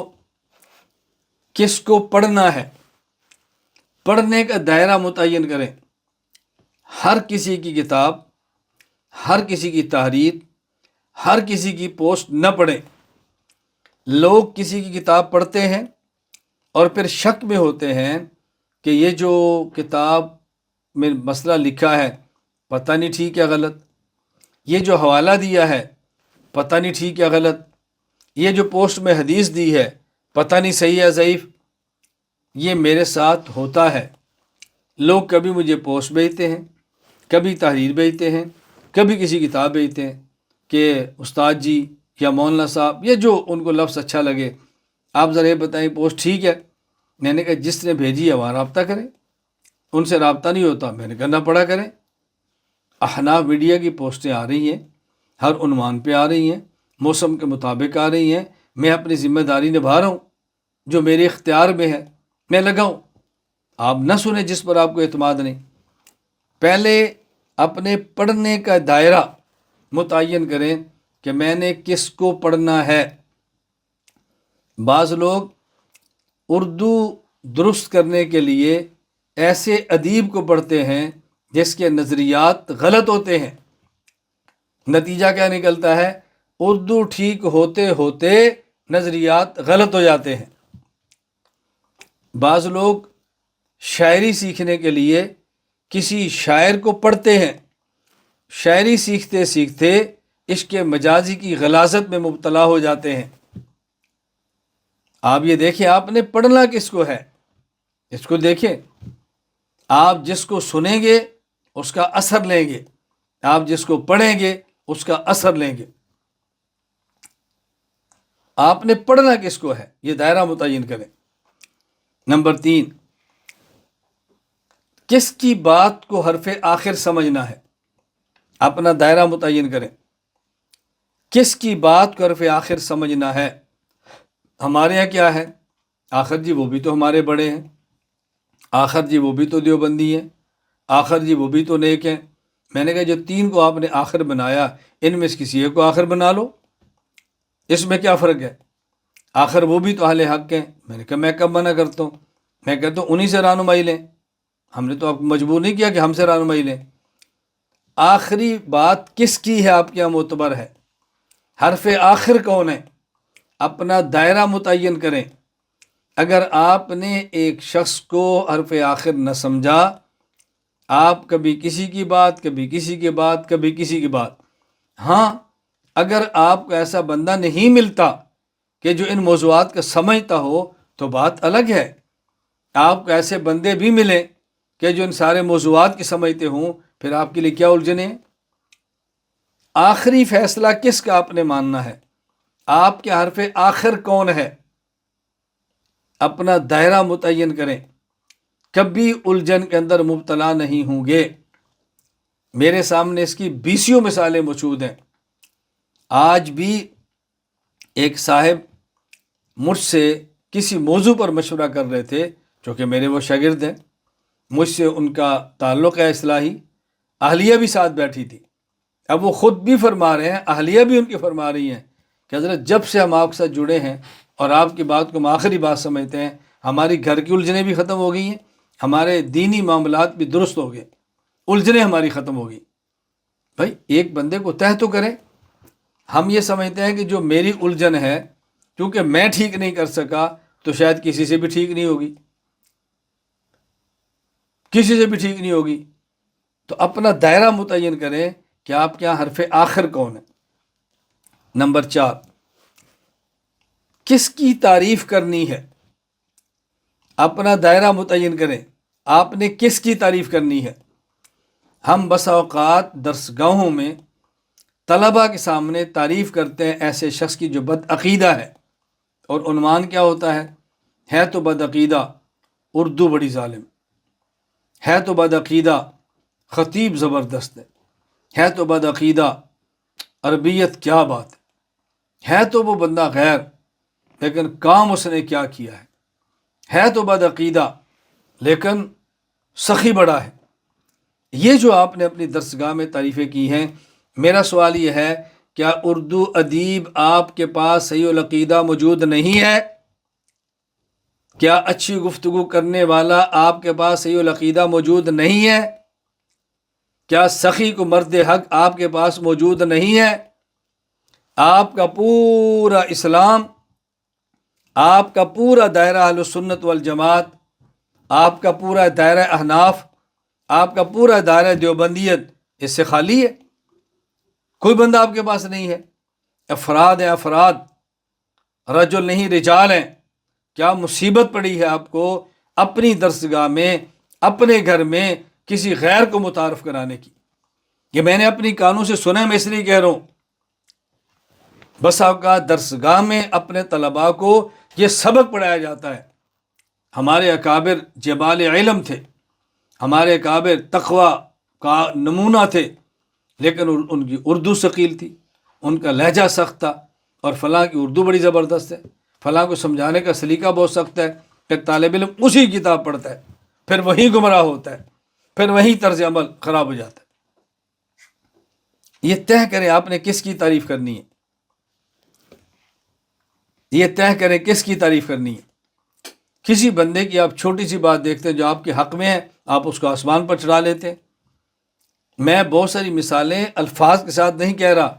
کس کو پڑھنا ہے؟ پڑھنے کا دائرہ متعین کریں۔ ہر کسی کی کتاب، ہر کسی کی تحریر، ہر کسی کی پوسٹ نہ پڑھیں۔ لوگ کسی کی کتاب پڑھتے ہیں اور پھر شک میں ہوتے ہیں کہ یہ جو کتاب میں مسئلہ لکھا ہے پتہ نہیں ٹھیک یا غلط، یہ جو حوالہ دیا ہے پتہ نہیں ٹھیک یا غلط، یہ جو پوسٹ میں حدیث دی ہے پتہ نہیں صحیح یا ضعیف۔ یہ میرے ساتھ ہوتا ہے۔ لوگ کبھی مجھے پوسٹ بھیجتے ہیں، کبھی تحریر بھیجتے ہیں، کبھی کسی کتاب بھیجتے ہیں کہ استاد جی یا مولانا صاحب یا جو ان کو لفظ اچھا لگے، آپ ذرا یہ بتائیں پوسٹ ٹھیک ہے۔ میں نے کہا جس نے بھیجی ہے وہاں رابطہ کریں، ان سے رابطہ نہیں ہوتا میں نے کرنا پڑا کریں۔ احناف میڈیا کی پوسٹیں آ رہی ہیں، ہر عنوان پہ آ رہی ہیں، موسم کے مطابق آ رہی ہیں، میں اپنی ذمہ داری نبھا رہا ہوں، جو میرے اختیار میں ہے میں لگاؤں۔ آپ نہ سنیں جس پر آپ کو اعتماد نہیں۔ پہلے اپنے پڑھنے کا دائرہ متعین کریں کہ میں نے کس کو پڑھنا ہے۔ بعض لوگ اردو درست کرنے کے لیے ایسے ادیب کو پڑھتے ہیں جس کے نظریات غلط ہوتے ہیں۔ نتیجہ کیا نکلتا ہے؟ اردو ٹھیک ہوتے ہوتے نظریات غلط ہو جاتے ہیں۔ بعض لوگ شاعری سیکھنے کے لیے کسی شاعر کو پڑھتے ہیں، شاعری سیکھتے سیکھتے عشق مجازی کی غلاظت میں مبتلا ہو جاتے ہیں۔ آپ یہ دیکھیں آپ نے پڑھنا کس کو ہے، اس کو دیکھیں۔ آپ جس کو سنیں گے اس کا اثر لیں گے، آپ جس کو پڑھیں گے اس کا اثر لیں گے۔ آپ نے پڑھنا کس کو ہے یہ دائرہ متعین کریں۔ نمبر 3، کس کی بات کو حرف آخر سمجھنا ہے، اپنا دائرہ متعین کریں۔ کس کی بات کو حرف آخر سمجھنا ہے؟ ہمارے یہاں کیا ہے؟ آخر جی وہ بھی تو ہمارے بڑے ہیں، آخر جی وہ بھی تو دیوبندی ہیں، آخر جی وہ بھی تو نیک ہیں۔ میں نے کہا جو 3 کو آپ نے آخر بنایا ان میں سے کسی ایک کو آخر بنا لو، اس میں کیا فرق ہے؟ آخر وہ بھی تو اہل حق ہیں۔ میں نے کہا میں کب منع کرتا ہوں، میں کہتا ہوں انہی سے رہنمائی لیں، ہم نے تو آپ کو مجبور نہیں کیا کہ ہم سے رہنمائی لیں۔ آخری بات کس کی ہے آپ کے یہاں معتبر ہے؟ حرف آخر کون ہے؟ اپنا دائرہ متعین کریں۔ اگر آپ نے ایک شخص کو حرف آخر نہ سمجھا، آپ کبھی کسی کی بات، کبھی کسی کی بات، کبھی کسی کی بات۔ ہاں اگر آپ کو ایسا بندہ نہیں ملتا کہ جو ان موضوعات کا سمجھتا ہو تو بات الگ ہے۔ آپ کو ایسے بندے بھی ملیں کہ جو ان سارے موضوعات کی سمجھتے ہوں، پھر آپ کے لیے کیا الجھنیں؟ آخری فیصلہ کس کا آپ نے ماننا ہے؟ آپ کے حرف آخر کون ہے؟ اپنا دائرہ متعین کریں، کبھی الجھن کے اندر مبتلا نہیں ہوں گے۔ میرے سامنے اس کی 20 مثالیں موجود ہیں۔ آج بھی ایک صاحب مجھ سے کسی موضوع پر مشورہ کر رہے تھے، چونکہ میرے وہ شاگرد ہیں، مجھ سے ان کا تعلق ہے اصلاحی، اہلیہ بھی ساتھ بیٹھی تھی۔ اب وہ خود بھی فرما رہے ہیں، اہلیہ بھی ان کی فرما رہی ہیں کہ حضرت جب سے ہم آپ کے ساتھ جڑے ہیں اور آپ کی بات کو ہم آخری بات سمجھتے ہیں، ہماری گھر کی الجھنیں بھی ختم ہو گئی ہیں، ہمارے دینی معاملات بھی درست ہو گئے، الجھنیں ہماری ختم ہو گئی۔ بھائی ایک بندے کو طے تو کریں۔ ہم یہ سمجھتے ہیں کہ جو میری الجھن ہے کیونکہ میں ٹھیک نہیں کر سکا تو شاید کسی سے بھی ٹھیک نہیں ہوگی، کسی سے بھی ٹھیک نہیں ہوگی۔ تو اپنا دائرہ متعین کریں کہ آپ کے یہاں حرف آخر کون ہے۔ نمبر 4، کس کی تعریف کرنی ہے؟ اپنا دائرہ متعین کریں، آپ نے کس کی تعریف کرنی ہے۔ ہم بسا اوقات درسگاہوں میں طلباء کے سامنے تعریف کرتے ہیں ایسے شخص کی جو بد عقیدہ ہے، اور عنوان کیا ہوتا ہے تو بد عقیدہ اردو بڑی ظالم، ہے تو بد عقیدہ خطیب زبردست ہے تو بد عقیدہ عربیت کیا بات ہے تو وہ بندہ غیر لیکن کام اس نے کیا کیا ہے تو بد عقیدہ لیکن سخی بڑا ہے۔ یہ جو آپ نے اپنی درسگاہ میں تعریفیں کی ہیں، میرا سوال یہ ہے کیا اردو ادیب آپ کے پاس صحیح العقیدہ موجود نہیں ہے؟ کیا اچھی گفتگو کرنے والا آپ کے پاس صحیح العقیدہ موجود نہیں ہے؟ کیا سخی کو مرد حق آپ کے پاس موجود نہیں ہے؟ آپ کا پورا اسلام، آپ کا پورا دائرہ اہل سنت والجماعت، آپ کا پورا دائرہ احناف، آپ کا پورا دائرہ دیوبندیت اس سے خالی ہے؟ کوئی بندہ آپ کے پاس نہیں ہے؟ افراد ہیں، افراد، رجل نہیں رجال ہیں۔ کیا مصیبت پڑی ہے آپ کو اپنی درسگاہ میں، اپنے گھر میں کسی غیر کو متعارف کرانے کی؟ یہ میں نے اپنی کانوں سے سنا ہے، میں اس لیے کہہ رہا ہوں۔ بس آپ کا درسگاہ میں اپنے طلباء کو یہ سبق پڑھایا جاتا ہے۔ ہمارے اکابر جبال علم تھے، ہمارے اکابر تقوی کا نمونہ تھے، لیکن ان کی اردو ثقیل تھی، ان کا لہجہ سخت تھا، اور فلاں کی اردو بڑی زبردست ہے، فلاں کو سمجھانے کا سلیقہ بہت سخت ہے۔ ایک طالب علم اسی کتاب پڑھتا ہے، پھر وہی گمراہ ہوتا ہے، پھر وہی طرز عمل خراب ہو جاتا ہے۔ یہ طے کریں آپ نے کس کی تعریف کرنی ہے، یہ طے کریں کس کی تعریف کرنی ہے۔ کسی بندے کی آپ چھوٹی سی بات دیکھتے ہیں جو آپ کے حق میں ہے، آپ اس کو آسمان پر چڑھا لیتے ہیں۔ میں بہت ساری مثالیں الفاظ کے ساتھ نہیں کہہ رہا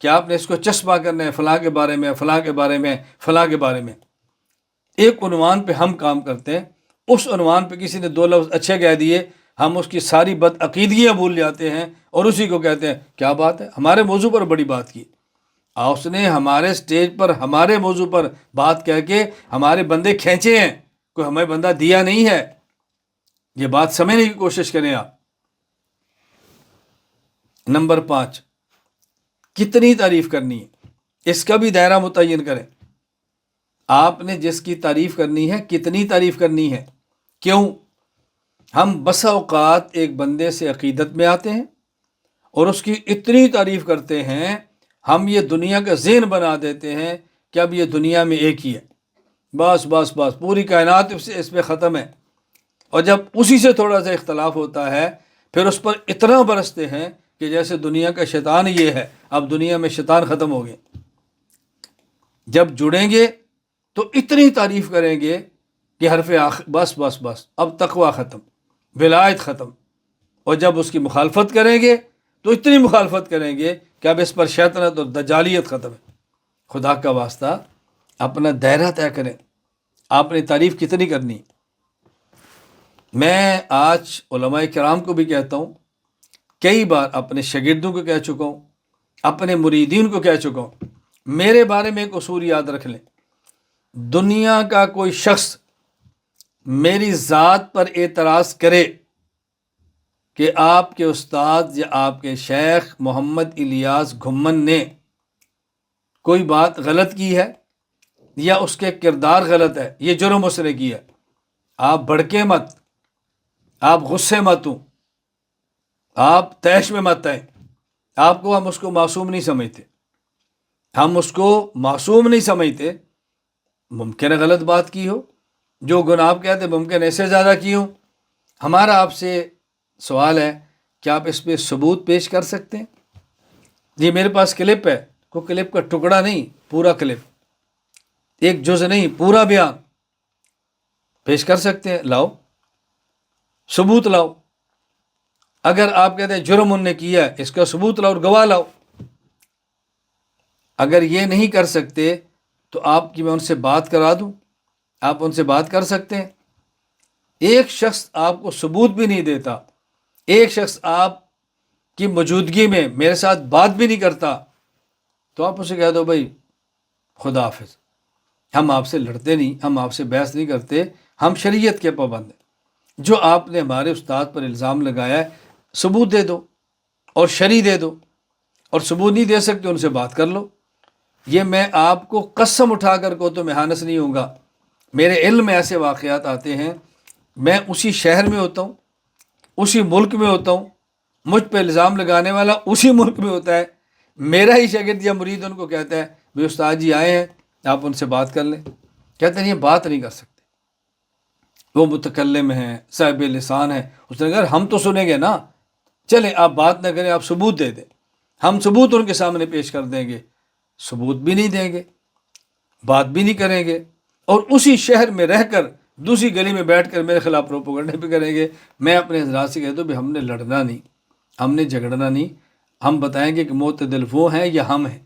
کہ آپ نے اس کو چسپاں کرنا ہے فلاں کے بارے میں، فلاں کے بارے میں، فلاں کے بارے میں۔ ایک عنوان پہ ہم کام کرتے ہیں، اس عنوان پہ کسی نے دو لفظ اچھے کہہ دیے، ہم اس کی ساری بد عقیدگیاں بھول جاتے ہیں اور اسی کو کہتے ہیں کیا بات ہے، ہمارے موضوع پر بڑی بات کی۔ اس نے ہمارے سٹیج پر ہمارے موضوع پر بات کہہ کے ہمارے بندے کھینچے ہیں، کوئی ہمیں بندہ دیا نہیں ہے۔ یہ بات سمجھنے کی کوشش کریں آپ۔ نمبر 5، کتنی تعریف کرنی ہے، اس کا بھی دائرہ متعین کریں۔ آپ نے جس کی تعریف کرنی ہے کتنی تعریف کرنی ہے؟ کیوں؟ ہم بسا اوقات ایک بندے سے عقیدت میں آتے ہیں اور اس کی اتنی تعریف کرتے ہیں، ہم یہ دنیا کا ذہن بنا دیتے ہیں کہ اب یہ دنیا میں ایک ہی ہے، بس بس بس پوری کائنات اس پہ ختم ہے۔ اور جب اسی سے تھوڑا سا اختلاف ہوتا ہے، پھر اس پر اتنا برستے ہیں کہ جیسے دنیا کا شیطان یہ ہے، اب دنیا میں شیطان ختم ہو گئے۔ جب جڑیں گے تو اتنی تعریف کریں گے کہ حرف آخر، بس بس بس اب تقوی ختم، ولایت ختم۔ اور جب اس کی مخالفت کریں گے تو اتنی مخالفت کریں گے کہ اب اس پر شیطنت اور دجالیت ختم ہے۔ خدا کا واسطہ اپنا دائرہ طے کریں، آپ نے تعریف کتنی کرنی۔ میں آج علماء کرام کو بھی کہتا ہوں، کئی بار اپنے شاگردوں کو کہہ چکا ہوں، اپنے مریدین کو کہہ چکا ہوں، میرے بارے میں ایک اصول یاد رکھ لیں، دنیا کا کوئی شخص میری ذات پر اعتراض کرے کہ آپ کے استاد یا آپ کے شیخ محمد الیاس گھمن نے کوئی بات غلط کی ہے یا اس کے کردار غلط ہے، یہ جرم اس نے کیا ہے، آپ بھڑکے مت، آپ غصے مت ہوں، آپ طیش میں مت آئیں۔ آپ کو ہم اس کو معصوم نہیں سمجھتے، ہم اس کو معصوم نہیں سمجھتے۔ ممکن ہے غلط بات کی ہو، جو گناہ آپ کہتے ممکن ایسے زیادہ کی ہوں۔ ہمارا آپ سے سوال ہے کہ آپ اس پہ ثبوت پیش کر سکتے ہیں؟ جی میرے پاس کلپ ہے، کوئی کلپ کا ٹکڑا نہیں، پورا کلپ، ایک جز نہیں، پورا بیان پیش کر سکتے ہیں، لاؤ ثبوت لاؤ۔ اگر آپ کہتے ہیں جرم انہوں نے کیا ہے، اس کا ثبوت لاؤ اور گواہ لاؤ۔ اگر یہ نہیں کر سکتے تو آپ کی میں ان سے بات کرا دوں، آپ ان سے بات کر سکتے ہیں۔ ایک شخص آپ کو ثبوت بھی نہیں دیتا، ایک شخص آپ کی موجودگی میں میرے ساتھ بات بھی نہیں کرتا، تو آپ اسے کہہ دو بھائی خدا حافظ، ہم آپ سے لڑتے نہیں، ہم آپ سے بحث نہیں کرتے، ہم شریعت کے پابند ہیں۔ جو آپ نے ہمارے استاد پر الزام لگایا ہے، ثبوت دے دو اور شرح دے دو، اور ثبوت نہیں دے سکتے ان سے بات کر لو۔ یہ میں آپ کو قسم اٹھا کر کو تو میں ہانس نہیں ہوں گا، میرے علم میں ایسے واقعات آتے ہیں، میں اسی شہر میں ہوتا ہوں، اسی ملک میں ہوتا ہوں، مجھ پہ الزام لگانے والا اسی ملک میں ہوتا ہے، میرا ہی شاگرد یا مرید ان کو کہتا ہے بھائی استاد جی آئے ہیں، آپ ان سے بات کر لیں، کہتے ہیں یہ بات نہیں کر سکتے، وہ متکلم ہیں، صاحب لسان ہیں۔ اس نے کہا ہم تو سنیں گے نا، چلیں آپ بات نہ کریں، آپ ثبوت دے دیں، ہم ثبوت ان کے سامنے پیش کر دیں گے۔ ثبوت بھی نہیں دیں گے، بات بھی نہیں کریں گے، اور اسی شہر میں رہ کر دوسری گلی میں بیٹھ کر میرے خلاف پروپیگنڈا بھی کریں گے۔ میں اپنے حضرات سے کہتا ہوں بھی ہم نے لڑنا نہیں، ہم نے جھگڑنا نہیں، ہم بتائیں گے کہ معتدل وہ ہیں یا ہم ہیں،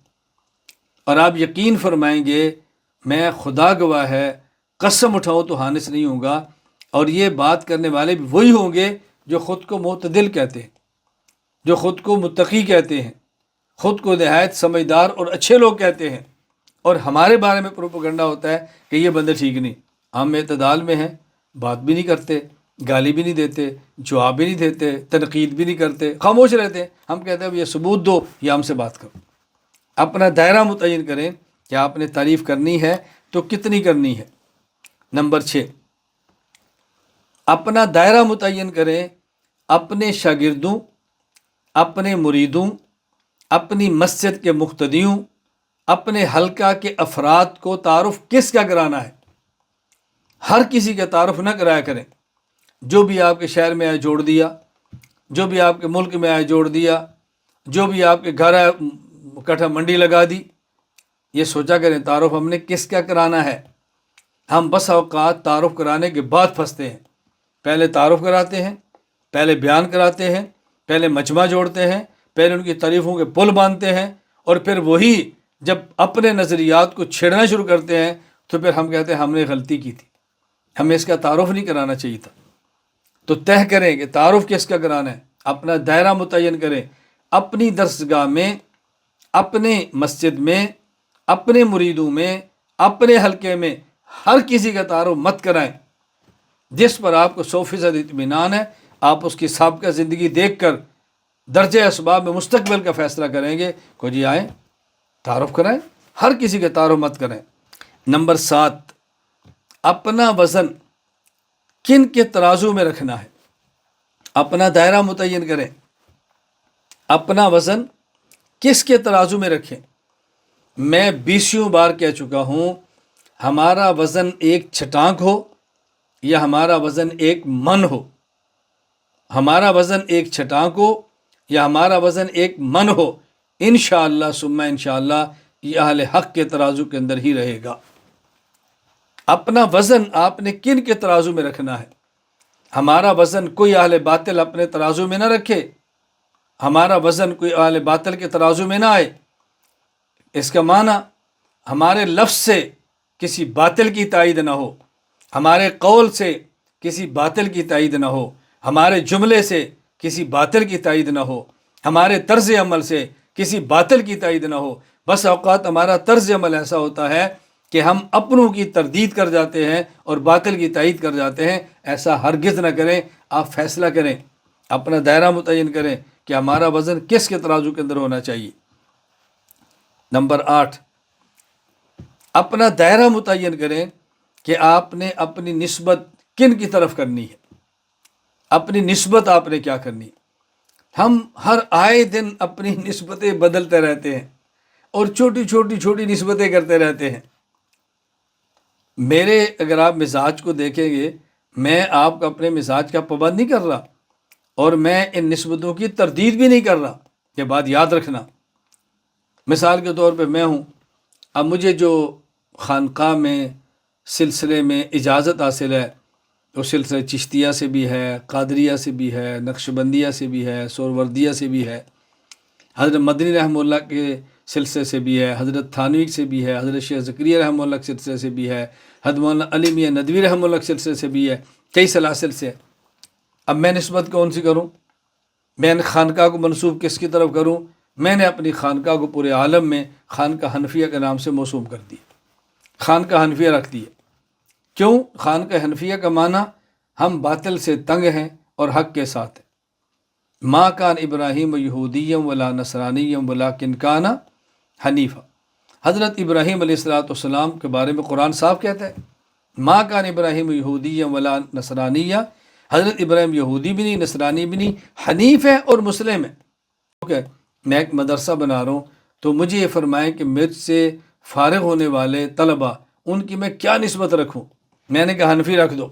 اور آپ یقین فرمائیں گے میں خدا گواہ ہے قسم اٹھاؤں تو حانث نہیں ہوں گا، اور یہ بات کرنے والے بھی وہی ہوں گے جو خود کو معتدل کہتے ہیں، جو خود کو متقی کہتے ہیں، خود کو نہایت سمجھدار اور اچھے لوگ کہتے ہیں، اور ہمارے بارے میں پروپیگنڈا ہوتا ہے کہ یہ بندے ٹھیک نہیں، ہم اعتدال میں ہیں، بات بھی نہیں کرتے، گالی بھی نہیں دیتے، جواب بھی نہیں دیتے، تنقید بھی نہیں کرتے، خاموش رہتے ہیں۔ ہم کہتے ہیں یہ ثبوت دو یا ہم سے بات کرو۔ اپنا دائرہ متعین کریں کہ آپ نے تعریف کرنی ہے تو کتنی کرنی ہے۔ نمبر 6، اپنا دائرہ متعین کریں اپنے شاگردوں، اپنے مریدوں، اپنی مسجد کے مقتدیوں، اپنے حلقہ کے افراد کو تعارف کس کا کرانا ہے۔ ہر کسی کا تعارف نہ کرایا کریں، جو بھی آپ کے شہر میں آئے جوڑ دیا، جو بھی آپ کے ملک میں آئے جوڑ دیا، جو بھی آپ کے گھر آئے کٹھا منڈی لگا دی۔ یہ سوچا کریں تعارف ہم نے کس کا کرانا ہے۔ ہم بس اوقات تعارف کرانے کے بعد پھنستے ہیں، پہلے تعارف کراتے ہیں، پہلے بیان کراتے ہیں، پہلے مجمع جوڑتے ہیں، پہلے ان کی تعریفوں کے پل باندھتے ہیں، اور پھر وہی جب اپنے نظریات کو چھیڑنا شروع کرتے ہیں تو پھر ہم کہتے ہیں ہم نے غلطی کی تھی، ہمیں اس کا تعارف نہیں کرانا چاہیے تھا۔ تو طے کریں کہ تعارف کس کا کرانا ہے، اپنا دائرہ متعین کریں، اپنی درسگاہ میں، اپنے مسجد میں، اپنے مریدوں میں، اپنے حلقے میں ہر کسی کا تعارف مت کرائیں۔ جس پر آپ کو 100% اطمینان ہے، آپ اس کی سابقہ زندگی دیکھ کر درجہ اسباب میں مستقبل کا فیصلہ کریں گے کہ جی آئیں تعارف کرائیں، ہر کسی کا تعارف مت کریں۔ نمبر 7، اپنا وزن کن کے ترازو میں رکھنا ہے۔ اپنا دائرہ متعین کریں، اپنا وزن کس کے ترازو میں رکھیں۔ میں 20 بار کہہ چکا ہوں، ہمارا وزن ایک چھٹانک ہو یا ہمارا وزن ایک من ہو، ہمارا وزن ایک چھٹانک ہو یا ہمارا وزن ایک من ہو، انشاءاللہ ثم انشاءاللہ یہ اہل حق کے ترازو کے اندر ہی رہے گا۔ اپنا وزن آپ نے کن کے ترازو میں رکھنا ہے۔ ہمارا وزن کوئی اہل باطل اپنے ترازو میں نہ رکھے، ہمارا وزن کوئی اہل باطل کے ترازو میں نہ آئے۔ اس کا معنی ہمارے لفظ سے کسی باطل کی تائید نہ ہو، ہمارے قول سے کسی باطل کی تائید نہ ہو، ہمارے جملے سے کسی باطل کی تائید نہ ہو، ہمارے طرز عمل سے کسی باطل کی تائید نہ ہو۔ بس اوقات ہمارا طرز عمل ایسا ہوتا ہے کہ ہم اپنوں کی تردید کر جاتے ہیں اور باطل کی تائید کر جاتے ہیں۔ ایسا ہرگز نہ کریں، آپ فیصلہ کریں، اپنا دائرہ متعین کریں کہ ہمارا وزن کس کے ترازو کے اندر ہونا چاہیے۔ نمبر 8، اپنا دائرہ متعین کریں کہ آپ نے اپنی نسبت کن کی طرف کرنی ہے، اپنی نسبت آپ نے کیا کرنی ہے۔ ہم ہر آئے دن اپنی نسبتیں بدلتے رہتے ہیں اور چھوٹی چھوٹی نسبتیں کرتے رہتے ہیں۔ میرے اگر آپ مزاج کو دیکھیں گے، میں آپ کو اپنے مزاج کا پابند نہیں کر رہا، اور میں ان نسبتوں کی تردید بھی نہیں کر رہا، یہ بات یاد رکھنا۔ مثال کے طور پہ میں ہوں، اب مجھے جو خانقاہ میں سلسلے میں اجازت حاصل ہے، وہ سلسلہ چشتیہ سے بھی ہے، قادریہ سے بھی ہے، نقشبندیہ سے بھی ہے، سہروردیہ سے بھی ہے، حضرت مدنی رحمہ اللہ کے سلسلے سے بھی ہے، حضرت تھانوی سے بھی ہے، حضرت شیخ زکریا رحمہ اللہ کے سلسلے سے بھی ہے، حضرت مولانا علی میاں ندوی رحمہ اللہ کے سلسلے سے بھی ہے، کئی سلاسل سے۔ اب میں نسبت کون سی کروں؟ میں نے خانقاہ کو منسوب کس کی طرف کروں؟ میں نے اپنی خانقاہ کو پورے عالم میں خانقاہ حنفیہ کے نام سے موسوم کر دی، خانقاہ حنفیہ رکھ دی۔ کیوں؟ خانقاہ حنفیہ کا معنی ہم باطل سے تنگ ہیں اور حق کے ساتھ ہیں۔ ما کان ابراہیم یہودیم ولا نصرانیم ولکن کان حنیفا۔ حضرت ابراہیم علیہ السلام کے بارے میں قرآن صاف کہتا ہے، ما کان ابراہیم یہودیم ولا نصرانیہ، حضرت ابراہیم یہودی بھی نہیں، نصرانی بھی نہیں، حنیف ہے اور مسلم ہے۔ اوکے، میں ایک مدرسہ بنا رہا ہوں تو مجھے یہ فرمائیں کہ مجھ سے فارغ ہونے والے طلبہ ان کی میں کیا نسبت رکھوں؟ میں نے کہا حنفی رکھ دو۔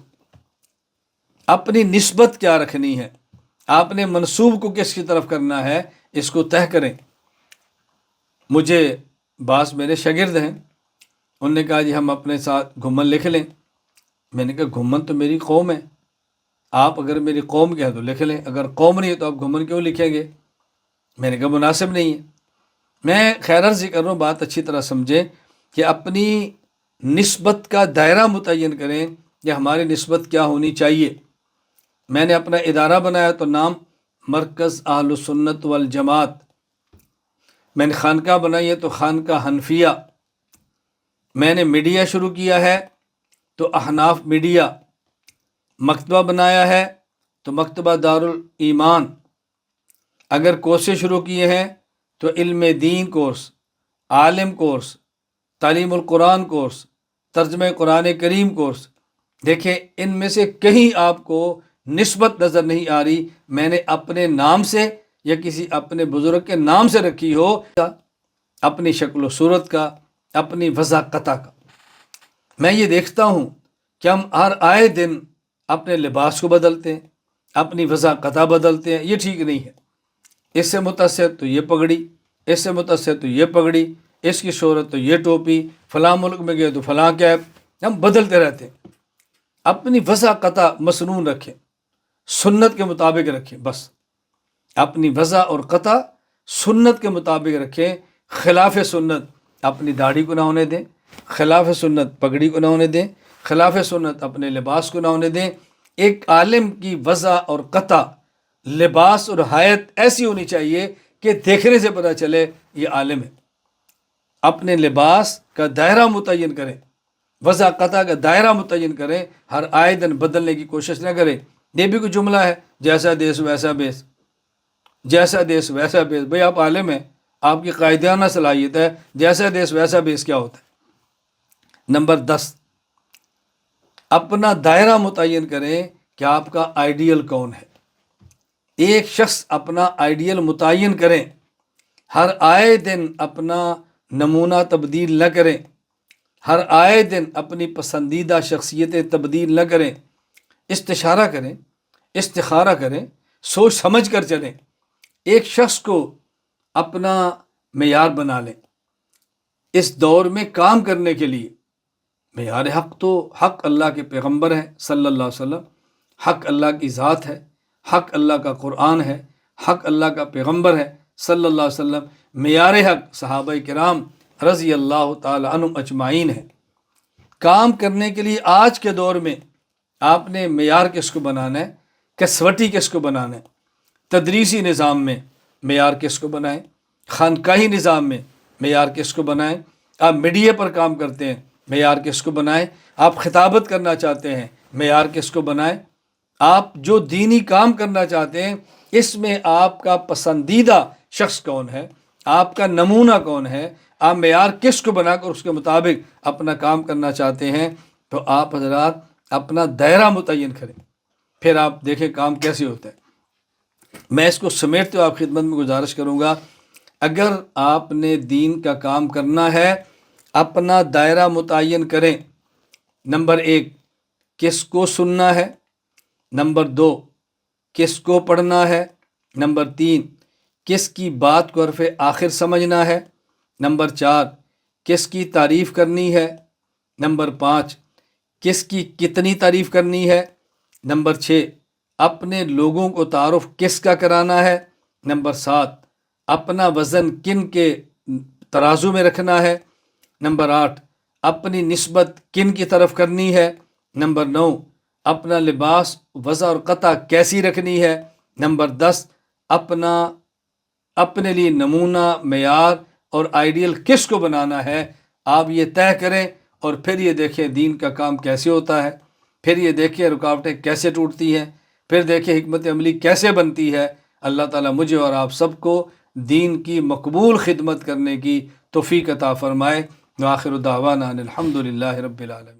اپنی نسبت کیا رکھنی ہے، آپ نے منسوب کو کس کی طرف کرنا ہے، اس کو طے کریں۔ مجھے بعض میرے شاگرد ہیں، انہوں نے کہا جی ہم اپنے ساتھ گھمن لکھ لیں۔ میں نے کہا گھمن تو میری قوم ہے، آپ اگر میری قوم کے ہیں تو لکھ لیں، اگر قوم نہیں ہے تو آپ گھمن کیوں لکھیں گے؟ میں نے کہا مناسب نہیں ہے۔ میں خیر عرض کر رہا ہوں، بات اچھی طرح سمجھیں کہ اپنی نسبت کا دائرہ متعین کریں کہ ہماری نسبت کیا ہونی چاہیے۔ میں نے اپنا ادارہ بنایا تو نام مرکز اہل سنت والجماعت، میں نے خانقاہ بنائی ہے تو خانقاہ حنفیہ، میں نے میڈیا شروع کیا ہے تو احناف میڈیا، مکتبہ بنایا ہے تو مکتبہ دارالایمان، اگر کورسیں شروع کیے ہیں تو علم دین کورس، عالم کورس، تعلیم القرآن کورس، ترجمہ قرآن کریم کورس۔ دیکھیں ان میں سے کہیں آپ کو نسبت نظر نہیں آ رہی میں نے اپنے نام سے یا کسی اپنے بزرگ کے نام سے رکھی ہو، اپنی شکل و صورت کا، اپنی وضاقتہ کا۔ میں یہ دیکھتا ہوں کہ ہم ہر آئے دن اپنے لباس کو بدلتے ہیں، اپنی وضاقتہ بدلتے ہیں، یہ ٹھیک نہیں ہے۔ اس سے متاثر تو یہ پگڑی، اس سے متاثر تو یہ پگڑی، اس کی شہرت تو یہ ٹوپی، فلاں ملک میں گئے تو فلاں کیپ، ہم بدلتے رہتے ہیں۔ اپنی وضاقتہ مسنون رکھیں، سنت کے مطابق رکھیں، بس اپنی وضع اور قطع سنت کے مطابق رکھیں۔ خلاف سنت اپنی داڑھی کو نہ ہونے دیں، خلاف سنت پگڑی کو نہ ہونے دیں، خلاف سنت اپنے لباس کو نہ ہونے دیں۔ ایک عالم کی وضع اور قطع، لباس اور حیت ایسی ہونی چاہیے کہ دیکھنے سے پتہ چلے یہ عالم ہے۔ اپنے لباس کا دائرہ متعین کریں، وضع قطع کا دائرہ متعین کریں، ہر آئے دن بدلنے کی کوشش نہ کریں۔ یہ بھی کوئی جملہ ہے، جیسا دیس ویسا بیس، جیسا دیس ویسا بیس؟ بھئی آپ عالم ہیں، آپ کی قائدانہ صلاحیت ہے، جیسا دیس ویسا بیس کیا ہوتا ہے؟ نمبر 10، اپنا دائرہ متعین کریں کہ آپ کا آئیڈیل کون ہے۔ ایک شخص اپنا آئیڈیل متعین کریں، ہر آئے دن اپنا نمونہ تبدیل نہ کریں، ہر آئے دن اپنی پسندیدہ شخصیتیں تبدیل نہ کریں، استشارہ کریں، استخارہ کریں، سوچ سمجھ کر چلیں۔ ایک شخص کو اپنا معیار بنا لیں۔ اس دور میں کام کرنے کے لیے معیار حق تو حق اللہ کے پیغمبر ہیں صلی اللہ علیہ وسلم، حق اللہ کی ذات ہے، حق اللہ کا قرآن ہے، حق اللہ کا پیغمبر ہے صلی اللہ علیہ وسلم۔ معیار حق صحابہ کرام رضی اللہ تعالی عنہم اجمعین ہے۔ کام کرنے کے لیے آج کے دور میں آپ نے معیار کس کو بنانا ہے، کسوٹی کس کو بنانا ہے؟ تدریسی نظام میں معیار کس کو بنائیں، خانقاہی نظام میں معیار کس کو بنائیں، آپ میڈیا پر کام کرتے ہیں معیار کس کو بنائیں، آپ خطابت کرنا چاہتے ہیں معیار کس کو بنائیں، آپ جو دینی کام کرنا چاہتے ہیں اس میں آپ کا پسندیدہ شخص کون ہے، آپ کا نمونہ کون ہے، آپ معیار کس کو بنا کر اس کے مطابق اپنا کام کرنا چاہتے ہیں، تو آپ حضرات اپنا دائرہ متعین کریں، پھر آپ دیکھیں کام کیسے ہوتا ہے۔ میں اس کو سمیٹتے ہوئے آپ خدمت میں گزارش کروں گا، اگر آپ نے دین کا کام کرنا ہے اپنا دائرہ متعین کریں۔ نمبر 1، کس کو سننا ہے؟ نمبر 2، کس کو پڑھنا ہے؟ نمبر 3، کس کی بات کو حرف آخر سمجھنا ہے؟ نمبر 4، کس کی تعریف کرنی ہے؟ نمبر 5، کس کی کتنی تعریف کرنی ہے؟ نمبر 6، اپنے لوگوں کو تعارف کس کا کرانا ہے؟ نمبر 7، اپنا وزن کن کے ترازو میں رکھنا ہے؟ نمبر 8، اپنی نسبت کن کی طرف کرنی ہے؟ نمبر 9، اپنا لباس وضع اور قطع کیسی رکھنی ہے؟ نمبر 10، اپنے لیے نمونہ، معیار اور آئیڈیل کس کو بنانا ہے؟ آپ یہ طے کریں اور پھر یہ دیکھیں دین کا کام کیسے ہوتا ہے، پھر یہ دیکھیں رکاوٹیں کیسے ٹوٹتی ہیں، پھر دیکھیں حکمت عملی کیسے بنتی ہے۔ اللہ تعالیٰ مجھے اور آپ سب کو دین کی مقبول خدمت کرنے کی توفیق عطا فرمائے۔ وآخر دعوانا ان الحمد للہ رب العالمین۔